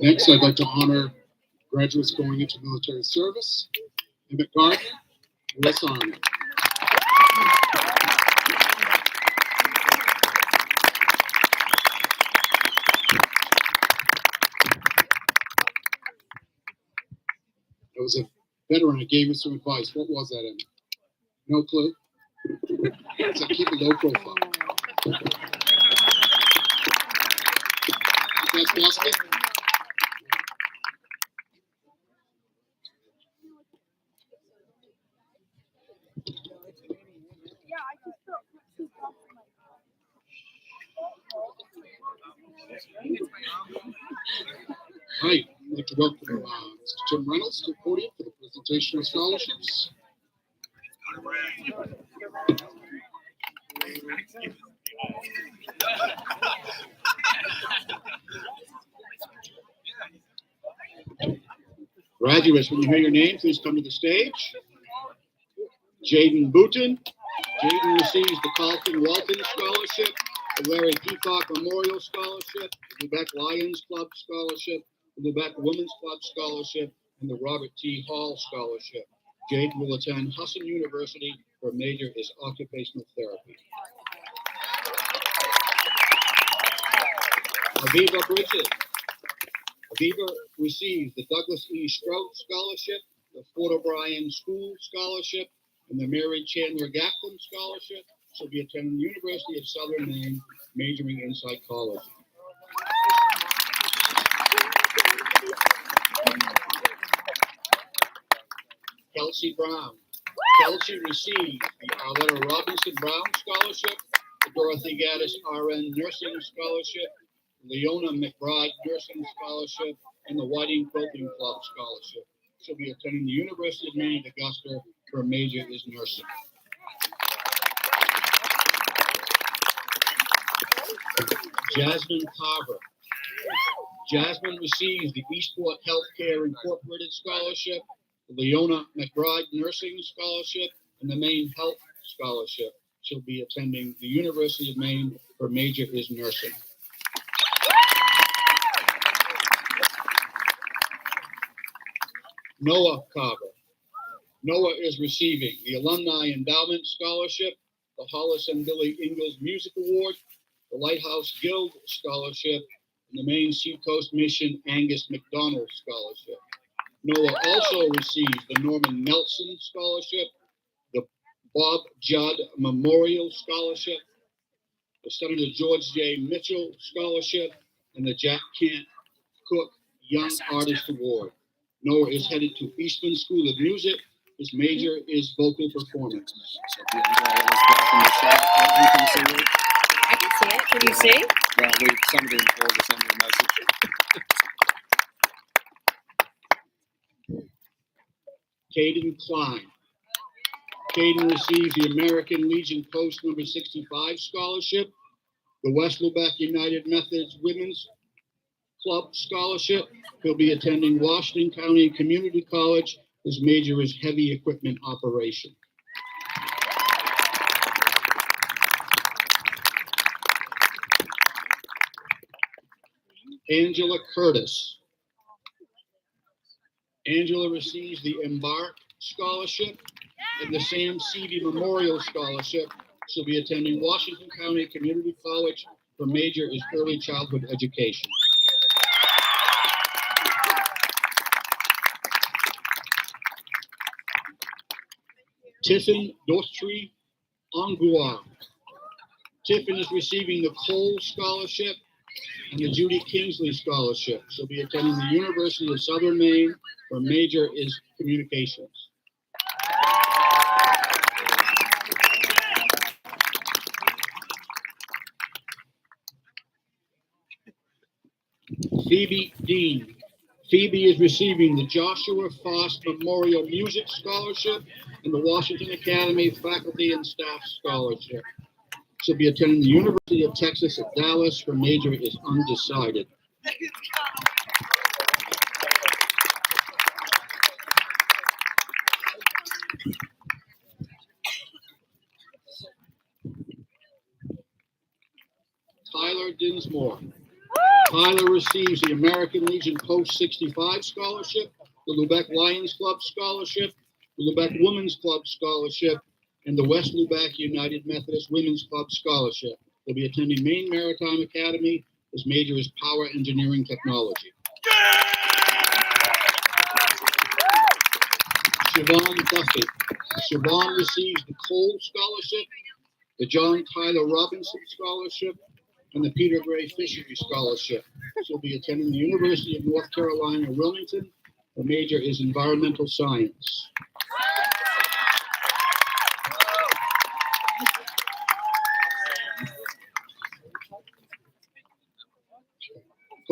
Next, I'd like to honor graduates going into military service. Emmett Gardner, U.S. Army. I was a veteran. I gave you some advice. What was that, Emmett? No clue? So keep a low profile. That's basket. Right. I'd like to welcome Mr. Tim Reynolds to the podium for the presentation of scholarships. Graduates, when you hear your name, please come to the stage. Jaden Booton. Jaden receives the Carlton Walton Scholarship, the Larry Peacock Memorial Scholarship, the Lubec Lions Club Scholarship, the Lubec Women's Club Scholarship, and the Robert T. Hall Scholarship. Jaden will attend Husson University, where major is occupational therapy. Aviva Bridges. Aviva receives the Douglas E. Strout Scholarship, the Fort O'Brien School Scholarship, and the Mary Chandler Gatlin Scholarship. She'll be attending the University of Southern Maine, majoring in psychology. Kelsey Brown. Kelsey received the Arletta Robinson Brown Scholarship, the Dorothy Gaddis RN Nursing Scholarship, Leona McBride Nursing Scholarship, and the Whiting Quilting Club Scholarship. She'll be attending the University of Maine at Augusta. Her major is nursing. Jasmine Carver. Jasmine receives the Eastport Healthcare Incorporated Scholarship, the Leona McBride Nursing Scholarship, and the Maine Health Scholarship. She'll be attending the University of Maine. Her major is nursing. Noah Carver. Noah is receiving the Alumni Endowment Scholarship, the Hollis and Billy Ingalls Music Award, the Lighthouse Guild Scholarship, and the Maine Seacoast Mission Angus McDonald Scholarship. Noah also receives the Norman Nelson Scholarship, the Bob Judd Memorial Scholarship, the Senator George J. Mitchell Scholarship, and the Jack Kent Cook Young Artist Award. Noah is headed to Eastman School of Music. His major is vocal performance. I can see it. Can you see? Well, somebody in Florida sent me a message. Caden Klein. Caden receives the American Legion Post number 65 scholarship, the West Lubeck United Methodist Women's Club scholarship. He'll be attending Washington County Community College. His major is heavy equipment operation. Angela Curtis. Angela receives the Embark Scholarship and the Sam Seavey Memorial Scholarship. She'll be attending Washington County Community College. Her major is early childhood education. Tiffin Daughtry Angouar. Tiffin is receiving the Cole Scholarship and the Judy Kingsley Scholarship. She'll be attending the University of Southern Maine. Her major is communications. Phoebe Dean. Phoebe is receiving the Joshua Foss Memorial Music Scholarship and the Washington Academy Faculty and Staff Scholarship. She'll be attending the University of Texas at Dallas. Her major is undecided. Tyler Dinsmore. Tyler receives the American Legion Post 65 Scholarship, the Lubeck Lions Club Scholarship, the Lubeck Women's Club Scholarship, and the West Lubeck United Methodist Women's Club Scholarship. He'll be attending Maine Maritime Academy. His major is Power Engineering Technology. Siobhan Duffy. Siobhan receives the Cole Scholarship, the John Tyler Robinson Scholarship, and the Peter Gray Fishery Scholarship. She'll be attending the University of North Carolina, Wilmington. Her major is environmental science.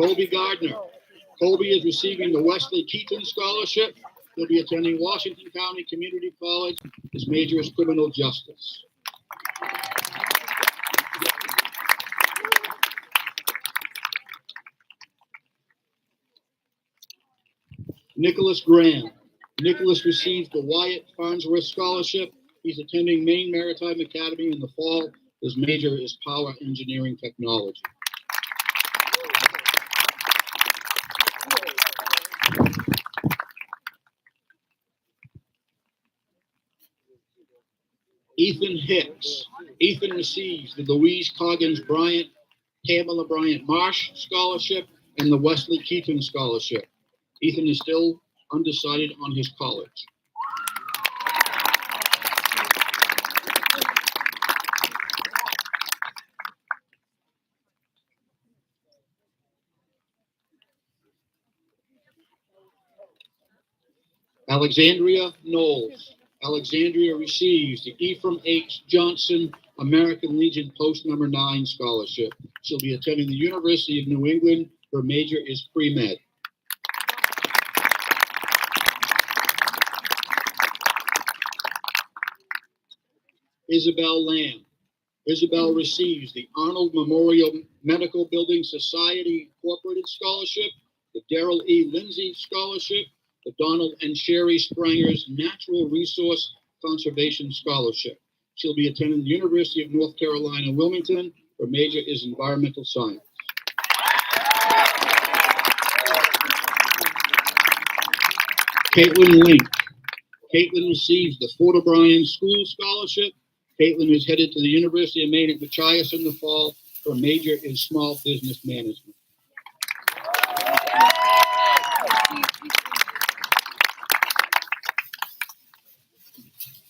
Colby Gardner. Colby is receiving the Wesley Keaton Scholarship. He'll be attending Washington County Community College. His major is criminal justice. Nicholas Graham. Nicholas received the Wyatt Farnsworth Scholarship. He's attending Maine Maritime Academy in the fall. His major is Power Engineering Technology. Ethan Hicks. Ethan receives the Louise Coggins Bryant, Pamela Bryant Marsh Scholarship and the Wesley Keaton Scholarship. Ethan is still undecided on his college. Alexandria Knowles. Alexandria receives the Ephraim H. Johnson American Legion Post number 9 Scholarship. She'll be attending the University of New England. Her major is pre-med. Isabel Lamb. Isabel receives the Arnold Memorial Medical Building Society Incorporated Scholarship, the Darrell E. Lindsay Scholarship, the Donald and Sherry Spranger's Natural Resource Conservation Scholarship. She'll be attending the University of North Carolina, Wilmington. Her major is environmental science. Caitlin Link. Caitlin receives the Fort O'Brien School Scholarship. Caitlin is headed to the University of Maine at Machias in the fall. Her major is small business management.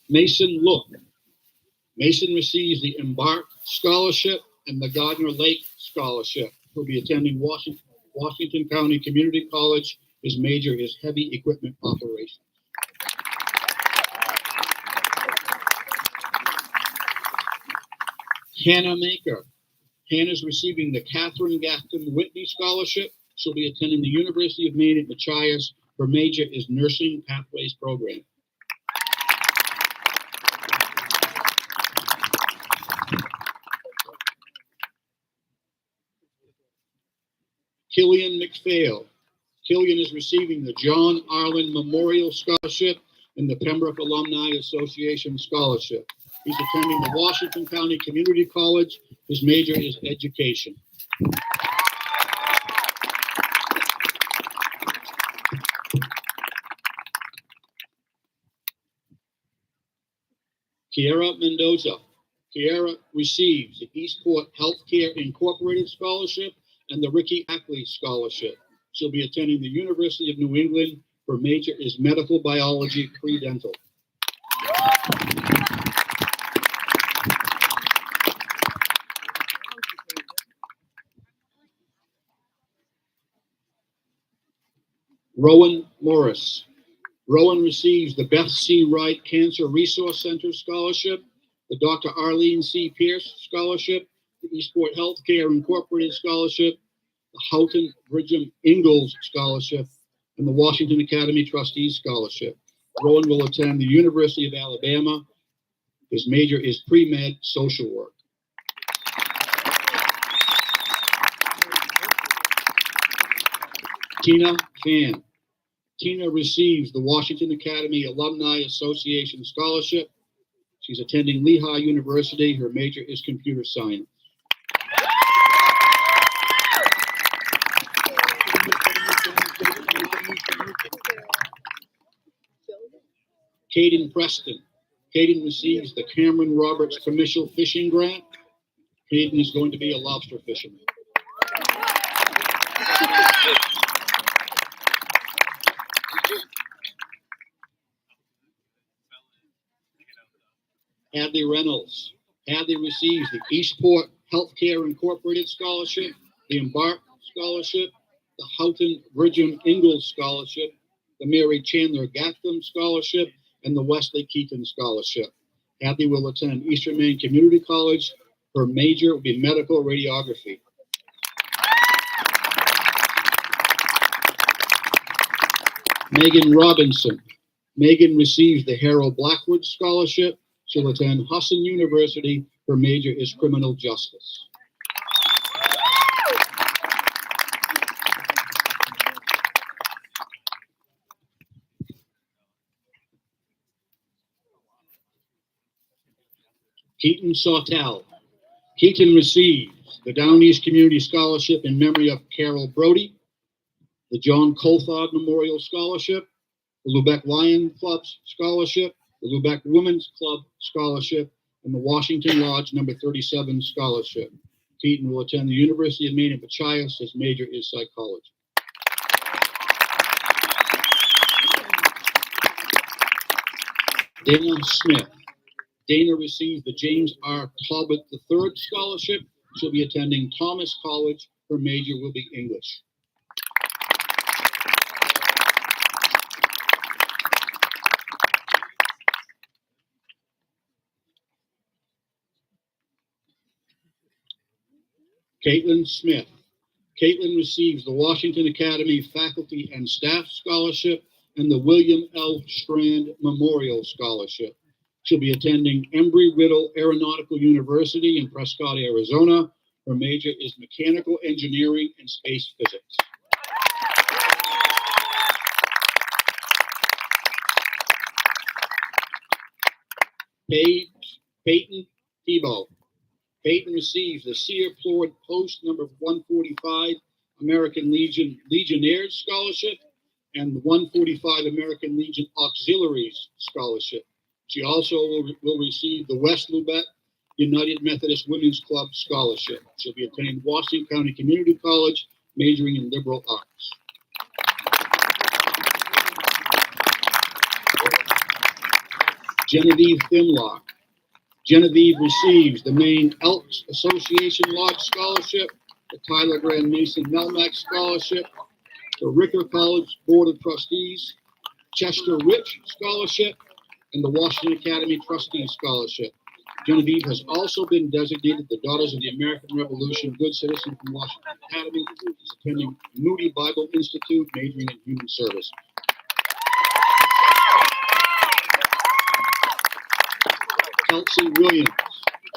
Mason Look. Mason receives the Embark Scholarship and the Gardner Lake Scholarship. He'll be attending Washington County Community College. His major is heavy equipment operations. Hannah Maker. Hannah's receiving the Catherine Gaffton Whitney Scholarship. She'll be attending the University of Maine at Machias. Her major is Nursing Pathways Program. Killian McPhail. Killian is receiving the John Arlen Memorial Scholarship and the Pembroke Alumni Association Scholarship. He's attending the Washington County Community College. His major is education. Kiera Mendoza. Kiera receives the Eastport Healthcare Incorporated Scholarship and the Ricky Ackley Scholarship. She'll be attending the University of New England. Her major is medical biology pre-dental. Rowan Morris. Rowan receives the Beth C. Wright Cancer Resource Center Scholarship, the Dr. Arlene C. Pierce Scholarship, the Eastport Healthcare Incorporated Scholarship, the Houghton Brigham Ingalls Scholarship, and the Washington Academy Trustees Scholarship. Rowan will attend the University of Alabama. His major is pre-med social work. Tina Fan. Tina receives the Washington Academy Alumni Association Scholarship. She's attending Lehigh University. Her major is computer science. Caden Preston. Caden receives the Cameron Roberts Commercial Fishing Grant. Caden is going to be a lobster fisherman. Hadley Reynolds. Hadley receives the Eastport Healthcare Incorporated Scholarship, the Embark Scholarship, the Houghton Brigham Ingalls Scholarship, the Mary Chandler Gatham Scholarship, and the Wesley Keaton Scholarship. Hadley will attend Eastern Maine Community College. Her major will be medical radiography. Megan Robinson. Megan receives the Harold Blackwood Scholarship. She'll attend Husson University. Her major is criminal justice. Keaton Sawtell. Keaton receives the Down East Community Scholarship in memory of Carol Brody, the John Colthard Memorial Scholarship, the Lubec Lion Club Scholarship, the Lubec Women's Club Scholarship, and the Washington Lodge No. 37 Scholarship. Keaton will attend the University of Maine at Machias. His major is psychology. Dana Smith. Dana received the James R. Talbot III Scholarship. She'll be attending Thomas College. Her major will be English. Caitlin Smith. Caitlin receives the Washington Academy Faculty and Staff Scholarship and the William L. Strand Memorial Scholarship. She'll be attending Embry-Riddle Aeronautical University in Prescott, Arizona. Her major is mechanical engineering and space physics. Peyton Tebow. Peyton receives the Sear Plord Post number 145 American Legion Legionnaires Scholarship and the 145 American Legion Auxiliaries Scholarship. She also will receive the West Lubec United Methodist Women's Club Scholarship. She'll be attending Washington County Community College, majoring in liberal arts. Genevieve Finlock. Genevieve receives the Maine Elks Association Lodge Scholarship, the Tyler Grand Mason Melmac Scholarship, the Ricker College Board of Trustees, Chester Rich Scholarship, and the Washington Academy Trustees Scholarship. Genevieve has also been designated the Daughters of the American Revolution Good Citizen from Washington Academy. She's attending Moody Bible Institute, majoring in human service. Kelsey Williams.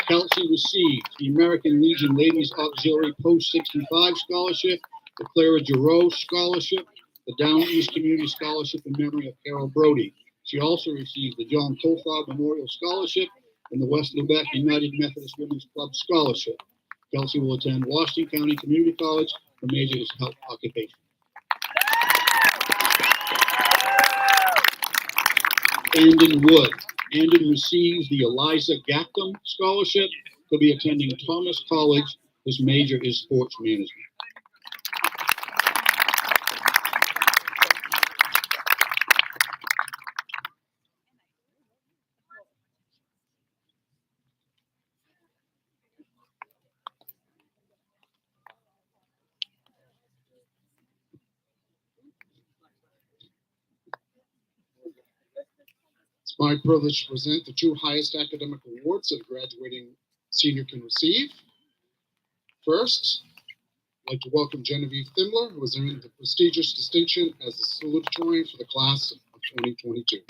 Kelsey received the American Legion Ladies Auxiliary Post 65 Scholarship the Clara Giroux Scholarship, the Down East Community Scholarship in memory of Carol Brody. She also received the John Tofar Memorial Scholarship and the West Lubeck United Methodist Women's Club Scholarship. Kelsey will attend Washington County Community College. Her major is health occupation. Andon Wood. Andon receives the Eliza Gackham Scholarship. He'll be attending Thomas College. His major is sports management. It's my privilege to present the two highest academic awards that a graduating senior can receive. First, I'd like to welcome Genevieve Thimler, who has earned the prestigious distinction as the salutatorian for the class of 2022.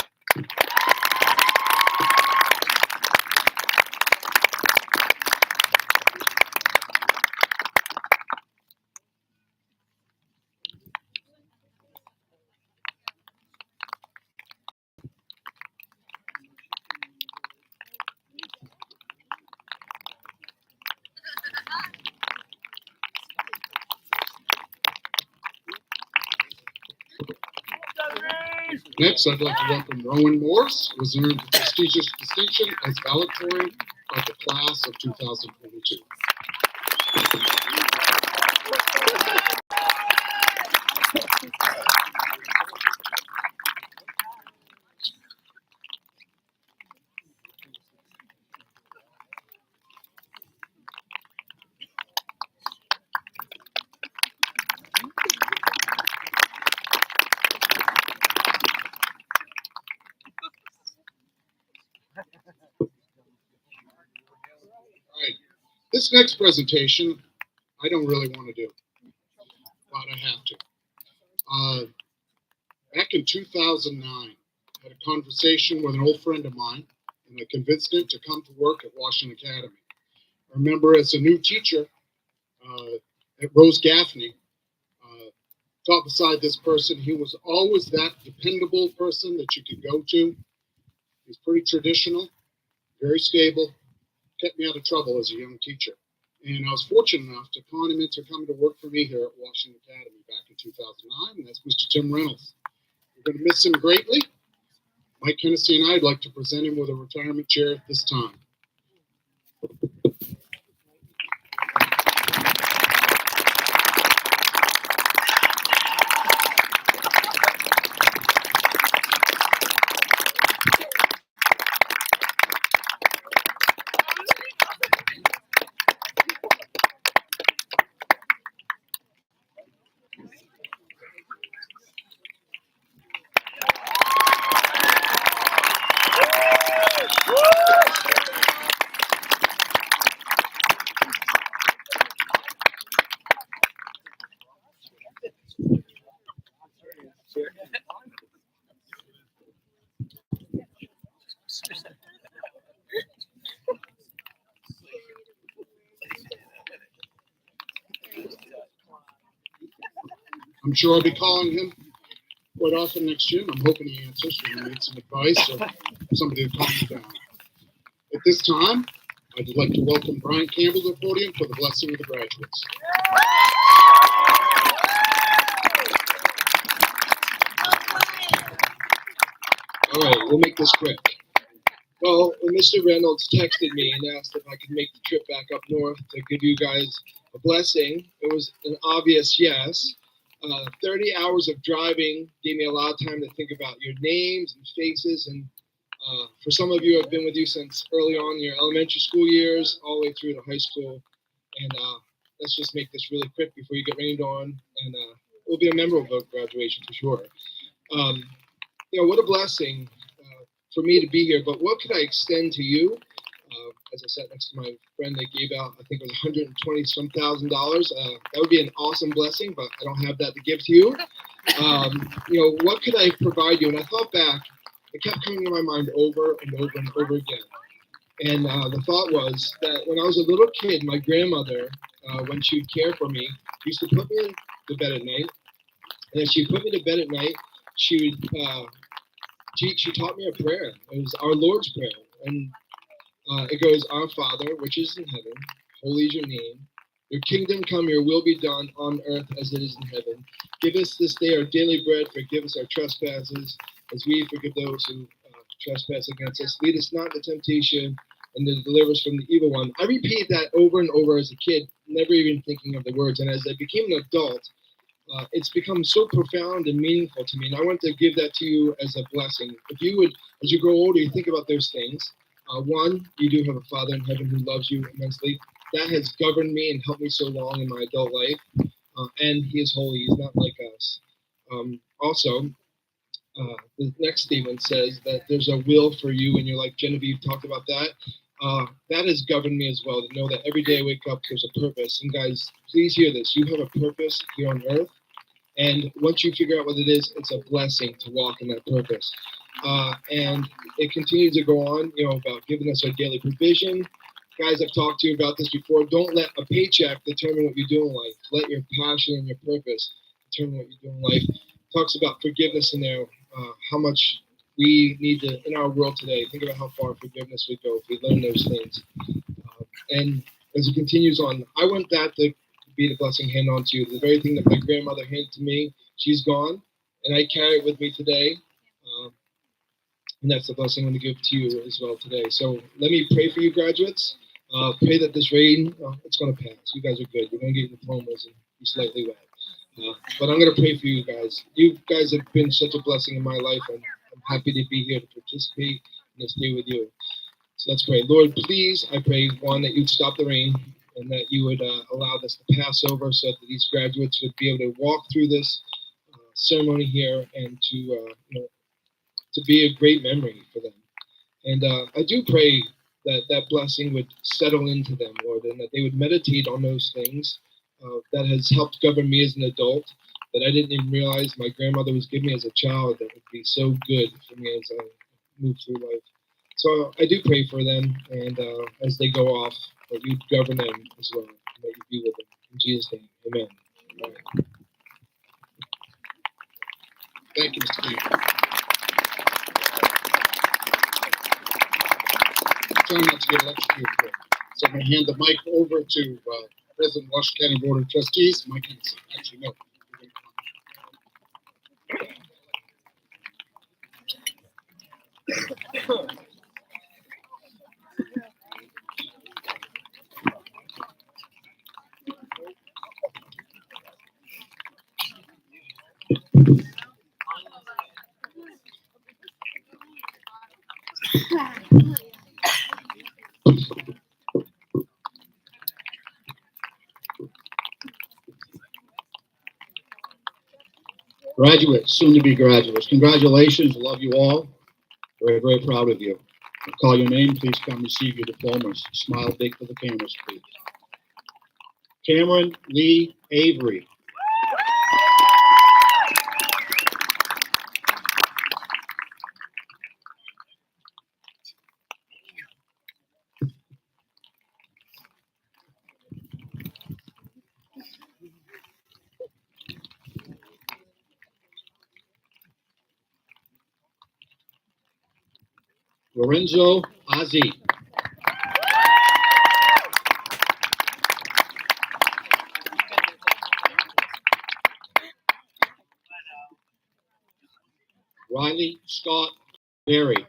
Next, I'd like to welcome Rowan Morse, who has earned the prestigious distinction as valedictorian of the class of 2022. This next presentation, I don't really want to do, but I have to. Back in 2009, I had a conversation with an old friend of mine, and I convinced him to come to work at Washington Academy. I remember as a new teacher at Rose Gaffney, taught beside this person. He was always that dependable person that you could go to. He's pretty traditional, very stable, kept me out of trouble as a young teacher. And I was fortunate enough to con him into coming to work for me here at Washington Academy back in 2009, and that's Mr. Tim Reynolds. We're going to miss him greatly. Mike Hennessy and I would like to present him with a retirement chair at this time. I'm sure I'll be calling him quite often next year, and I'm hoping he answers when he needs some advice or somebody to calm him down. At this time, I'd like to welcome Brian Campbell to the podium for the blessing of the graduates. All right, we'll make this quick. Well, when Mr. Reynolds texted me and asked if I could make the trip back up north to give you guys a blessing, it was an obvious yes. 30 hours of driving gave me a lot of time to think about your names and faces. And for some of you, I've been with you since early on in your elementary school years, all the way through to high school. And let's just make this really quick before you get rained on. And it will be a memorable graduation for sure. What a blessing for me to be here. But what could I extend to you? As I sat next to my friend that gave out, I think it was $120-some thousand. That would be an awesome blessing, but I don't have that to give to you. What could I provide you? And I thought back, it kept coming to my mind over and over and over again. And the thought was that when I was a little kid, my grandmother, when she would care for me, used to put me in to bed at night. And as she put me to bed at night, she taught me a prayer. It was our Lord's Prayer. And it goes, Our Father, which is in heaven, holy is your name. Your kingdom come, your will be done on earth as it is in heaven. Give us this day our daily bread. Forgive us our trespasses as we forgive those who trespass against us. Lead us not into temptation and deliver us from the evil one. I repeated that over and over as a kid, never even thinking of the words. And as I became an adult, it's become so profound and meaningful to me. And I want to give that to you as a blessing. If you would, as you grow older, you think about those things. One, you do have a Father in heaven who loves you immensely. That has governed me and helped me so long in my adult life. And he is holy. He's not like us. Also, the next statement says that there's a will for you in your life. Genevieve talked about that. That has governed me as well, to know that every day I wake up, there's a purpose. And guys, please hear this. You have a purpose here on earth. And once you figure out what it is, it's a blessing to walk in that purpose. And it continues to go on, about giving us our daily provision. Guys, I've talked to you about this before. Don't let a paycheck determine what you do in life. Let your passion and your purpose determine what you do in life. Talks about forgiveness in there, how much we need to, in our world today, think about how far forgiveness would go if we learn those things. And as it continues on, I want that to be the blessing handed on to you. The very thing that my grandmother handed to me, she's gone, and I carry it with me today. And that's the blessing I'm going to give to you as well today. So let me pray for you, graduates. Pray that this rain, it's going to pass. You guys are good. You're going to get your diplomas and be slightly wet. But I'm going to pray for you guys. You guys have been such a blessing in my life, and I'm happy to be here to participate in this day with you. So let's pray. Lord, please, I pray, one, that you'd stop the rain and that you would allow this to pass over so that these graduates would be able to walk through this ceremony here and to be a great memory for them. And I do pray that that blessing would settle into them, Lord, and that they would meditate on those things that has helped govern me as an adult, that I didn't even realize my grandmother was giving me as a child, that would be so good for me as I move through life. So I do pray for them, and as they go off, that you govern them as well, and that you be with them. In Jesus' name, amen. Amen. Thank you, Mr. King. Trying not to get electrocuted here. So I'm going to hand the mic over to President of Washington County Board of Trustees. Mike, actually, no. Graduates, soon to be graduates, congratulations. Love you all. Very, very proud of you. I'll call your name. Please come receive your diplomas. Smile big for the cameras, please. Cameron Lee Avery. Lorenzo Ozzie. Riley Scott Berry.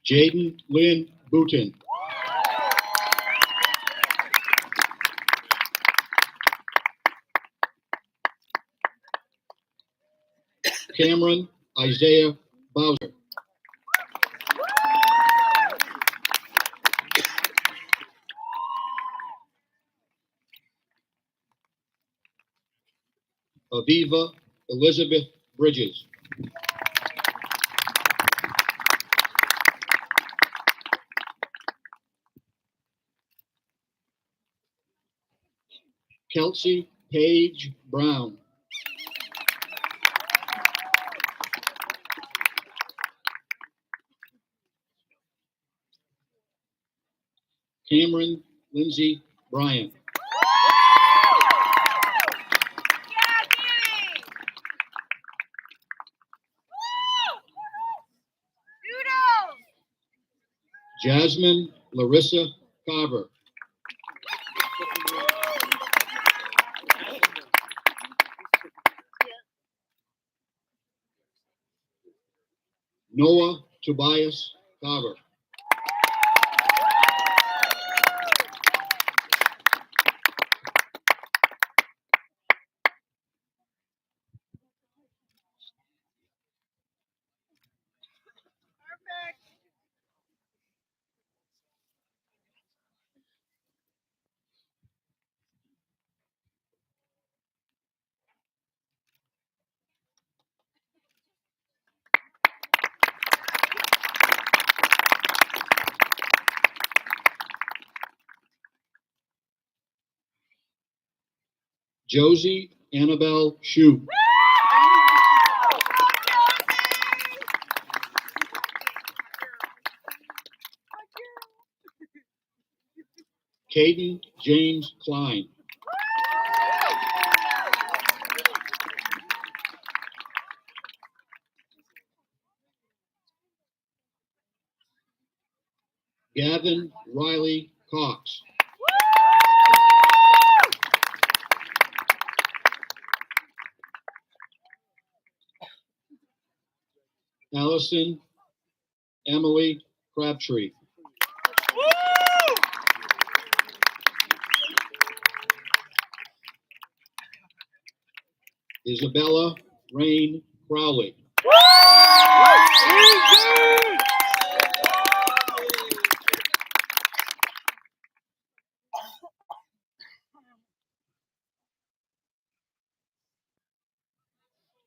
Jaden Lynn Booton. Cameron Isaiah Bowser. Aviva Elizabeth Bridges. Kelsey Paige Brown. Cameron Lindsay Bryant. Jasmine Larissa Carver. Noah Tobias Carver. Josie Annabelle Shue. Caden James Klein. Gavin Riley Cox. Allison Emily Crabtree. Isabella Rain Crowley.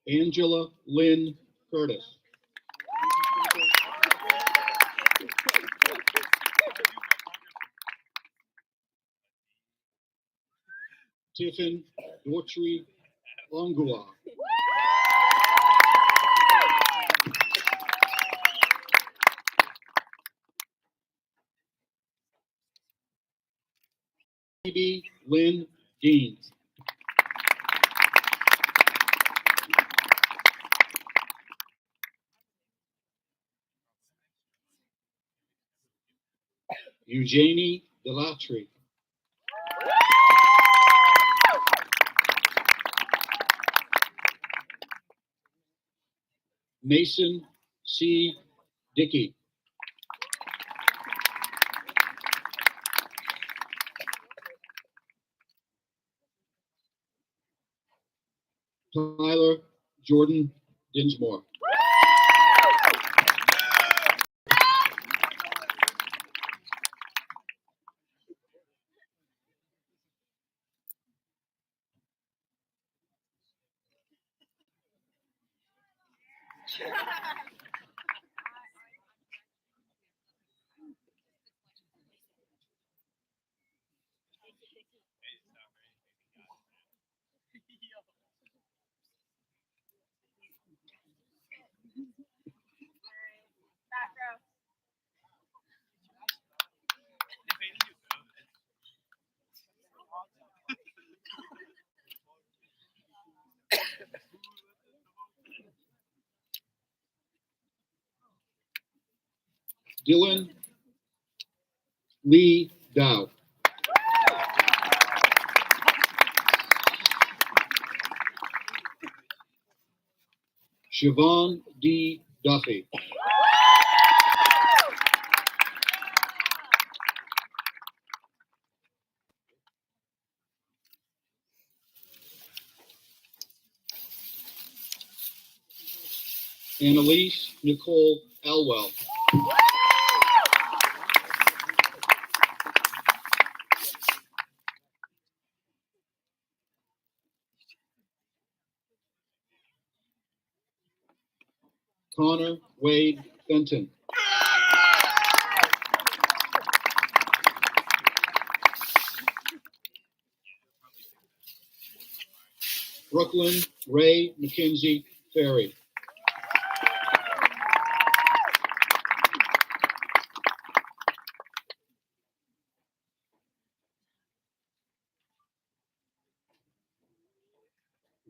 Angela Lynn Curtis. Tiffin Daughtry Longua. Phoebe Lynn Dean. Eugenie Delatry. Mason C. Dickey. Tyler Jordan Dinsmore. Dylan Lee Dow. Siobhan D. Duffy. Annalise Nicole Elwell. Connor Wade Fenton. Brooklyn Ray McKenzie Ferry.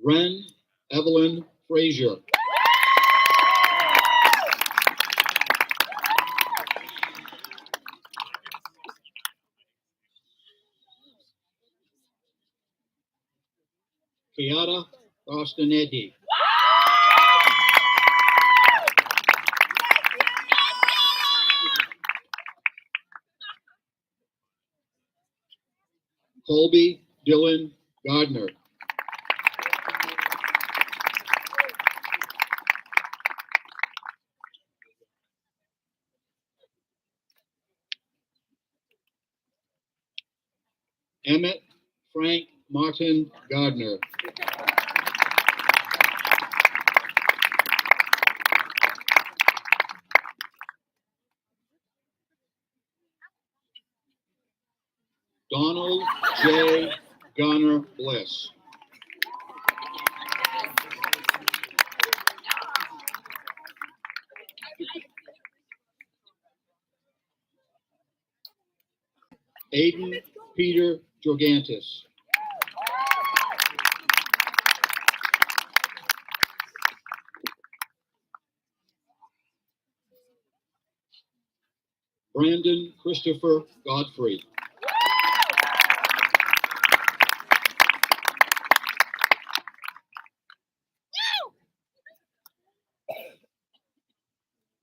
Ren Evelyn Frazier. Kiara Ostanetti. Colby Dylan Gardner. Emmett Frank Martin Gardner. Donald J. Garner Bliss. Aiden Peter Jorgantis. Brandon Christopher Godfrey.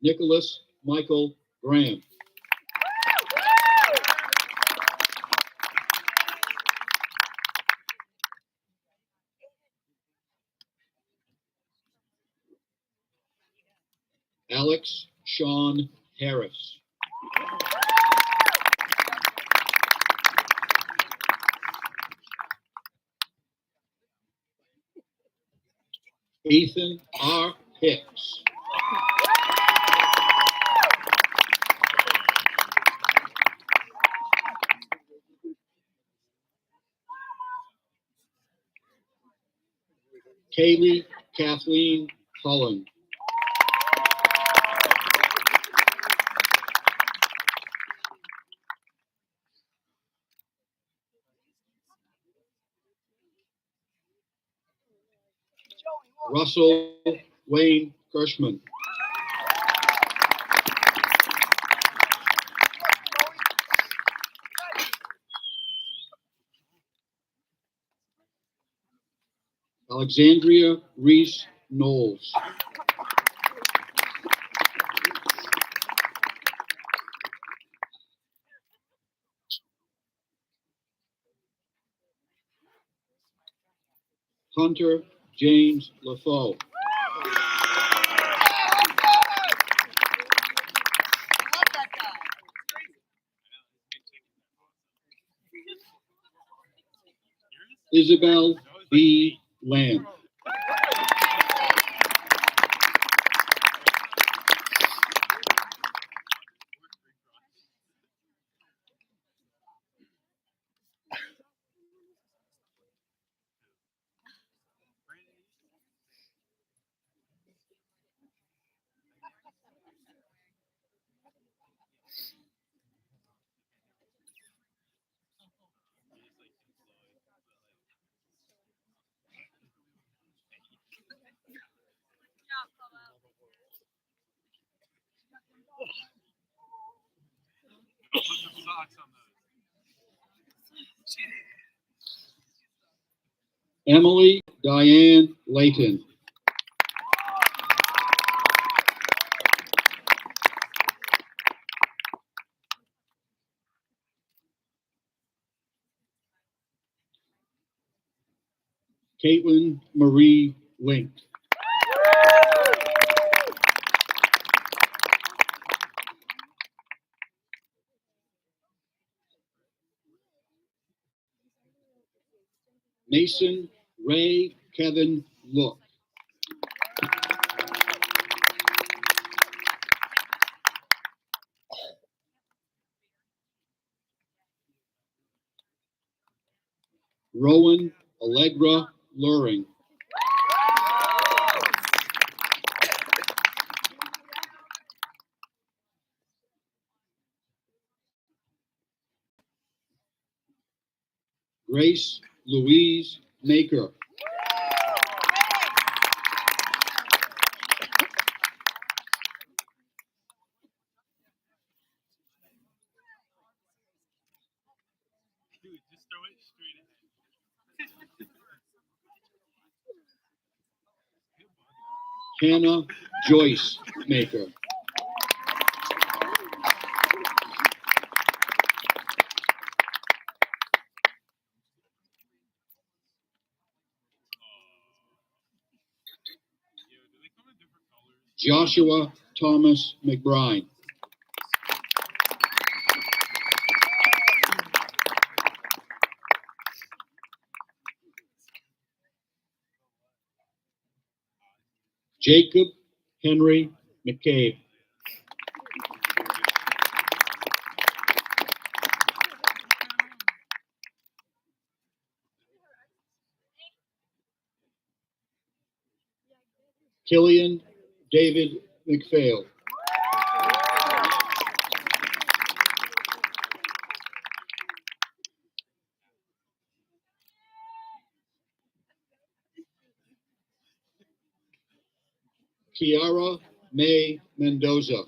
Nicholas Michael Graham. Alex Sean Harris. Ethan R. Hicks. Kaylee Kathleen Holland. Russell Wayne Kirschman. Alexandria Reese Knowles. Hunter James LaFoe. Isabel B. Lamb. Emily Diane Layton. Caitlin Marie Link. Mason Ray Kevin Look. Rowan Allegra Luring. Grace Louise Maker. Hannah Joyce Maker. Joshua Thomas McBride. Jacob Henry McCabe. Killian David McPhail. Kiara May Mendoza.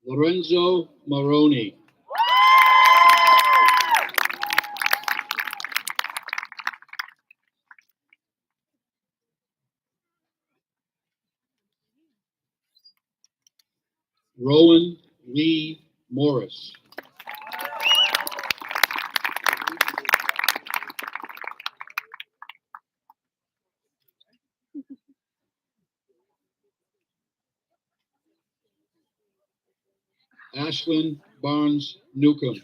Lorenzo Maroni. Rowan Lee Morris. Ashlyn Barnes Newcomb.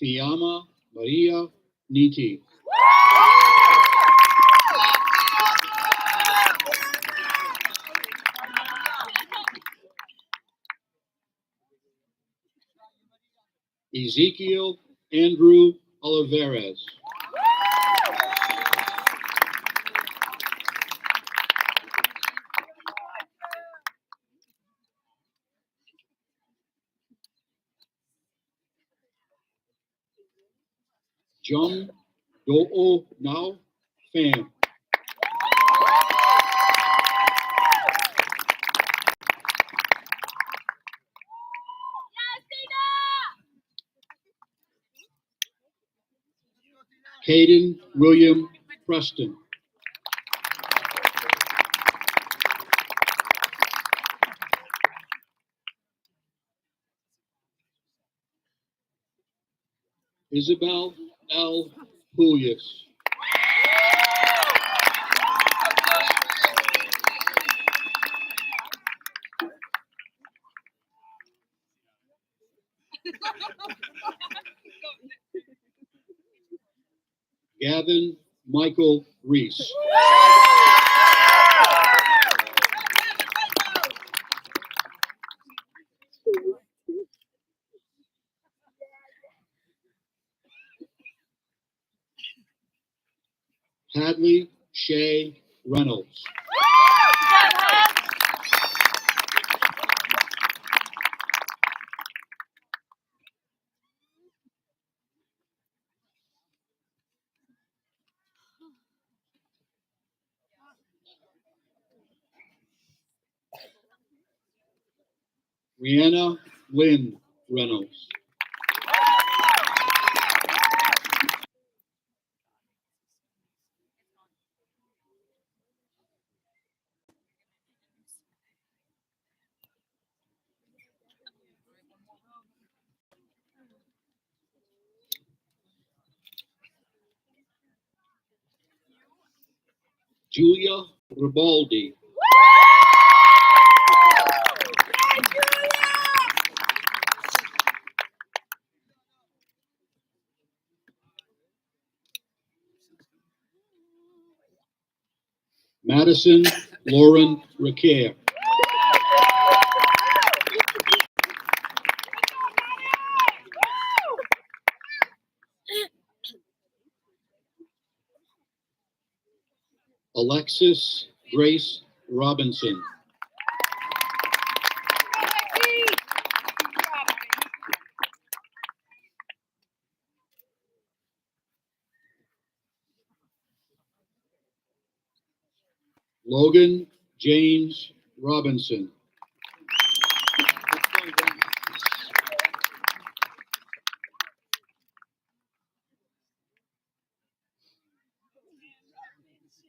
Fiamma Maria Niti. Ezekiel Andrew Oliveras. John Do'o Now Pham. Hayden William Preston. Isabel L. Julius. Gavin Michael Reese. Hadley Shay Reynolds. Rihanna Lynn Reynolds. Julia Ribaldi. Madison Lauren Ricare. Alexis Grace Robinson. Logan James Robinson.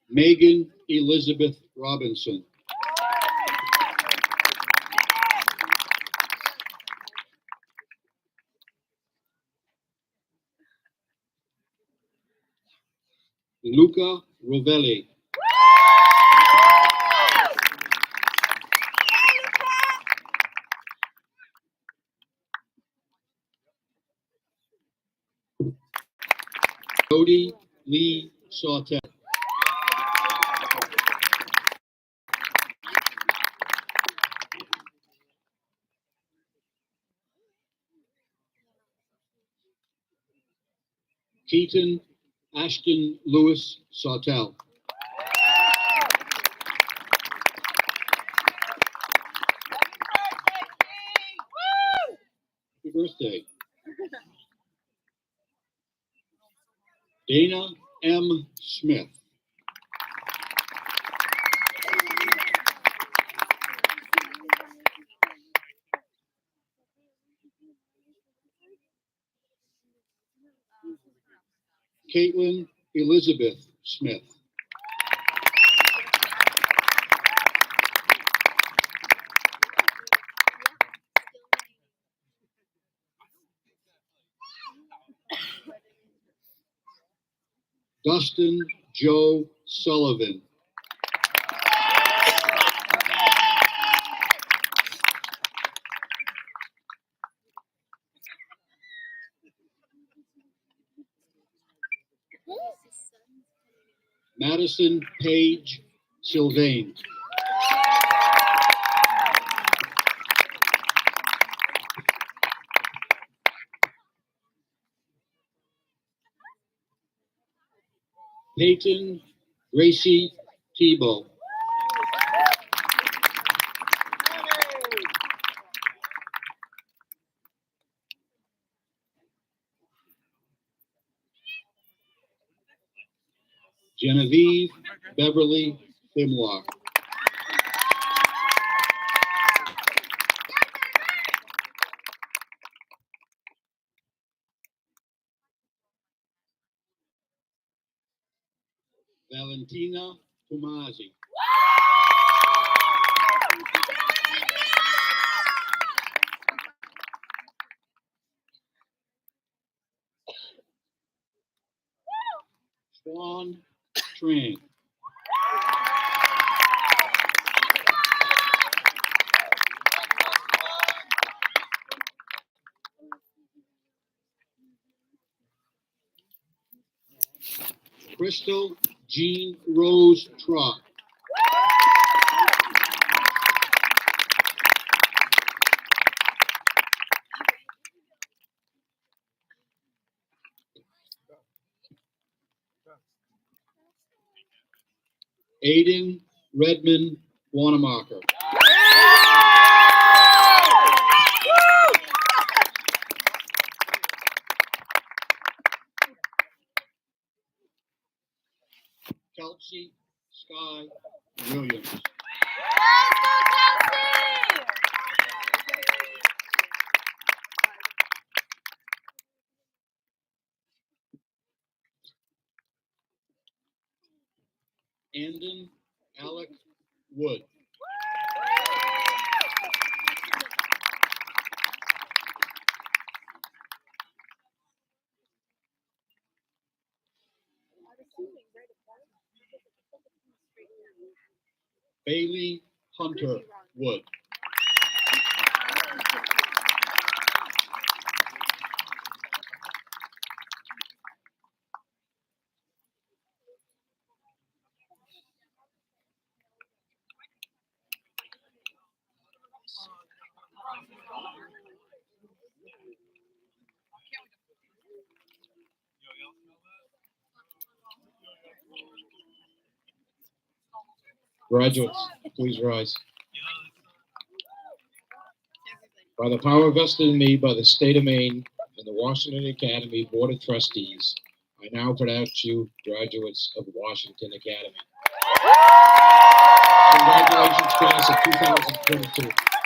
Megan Elizabeth Robinson. Luca Rovelli. Jody Lee Sautet. Keaton Ashton Lewis Sautel. Happy birthday. Dana M. Smith. Caitlin Elizabeth Smith. Dustin Joe Sullivan. Madison Page Sylvain. Peyton Gracie Tebow. Genevieve Beverly Thimlar. Valentina Tomasi. Swan Tran. Crystal Jean Rose Trott. Aiden Redmond Wanamaker. Kelsey Sky Williams. Andon Alec Wood. Bailey Hunter Wood. Graduates, Please rise. By the power vested in me by the state of Maine and the Washington Academy Board of Trustees, I now pronounce you graduates of Washington Academy. Congratulations, class of 2022.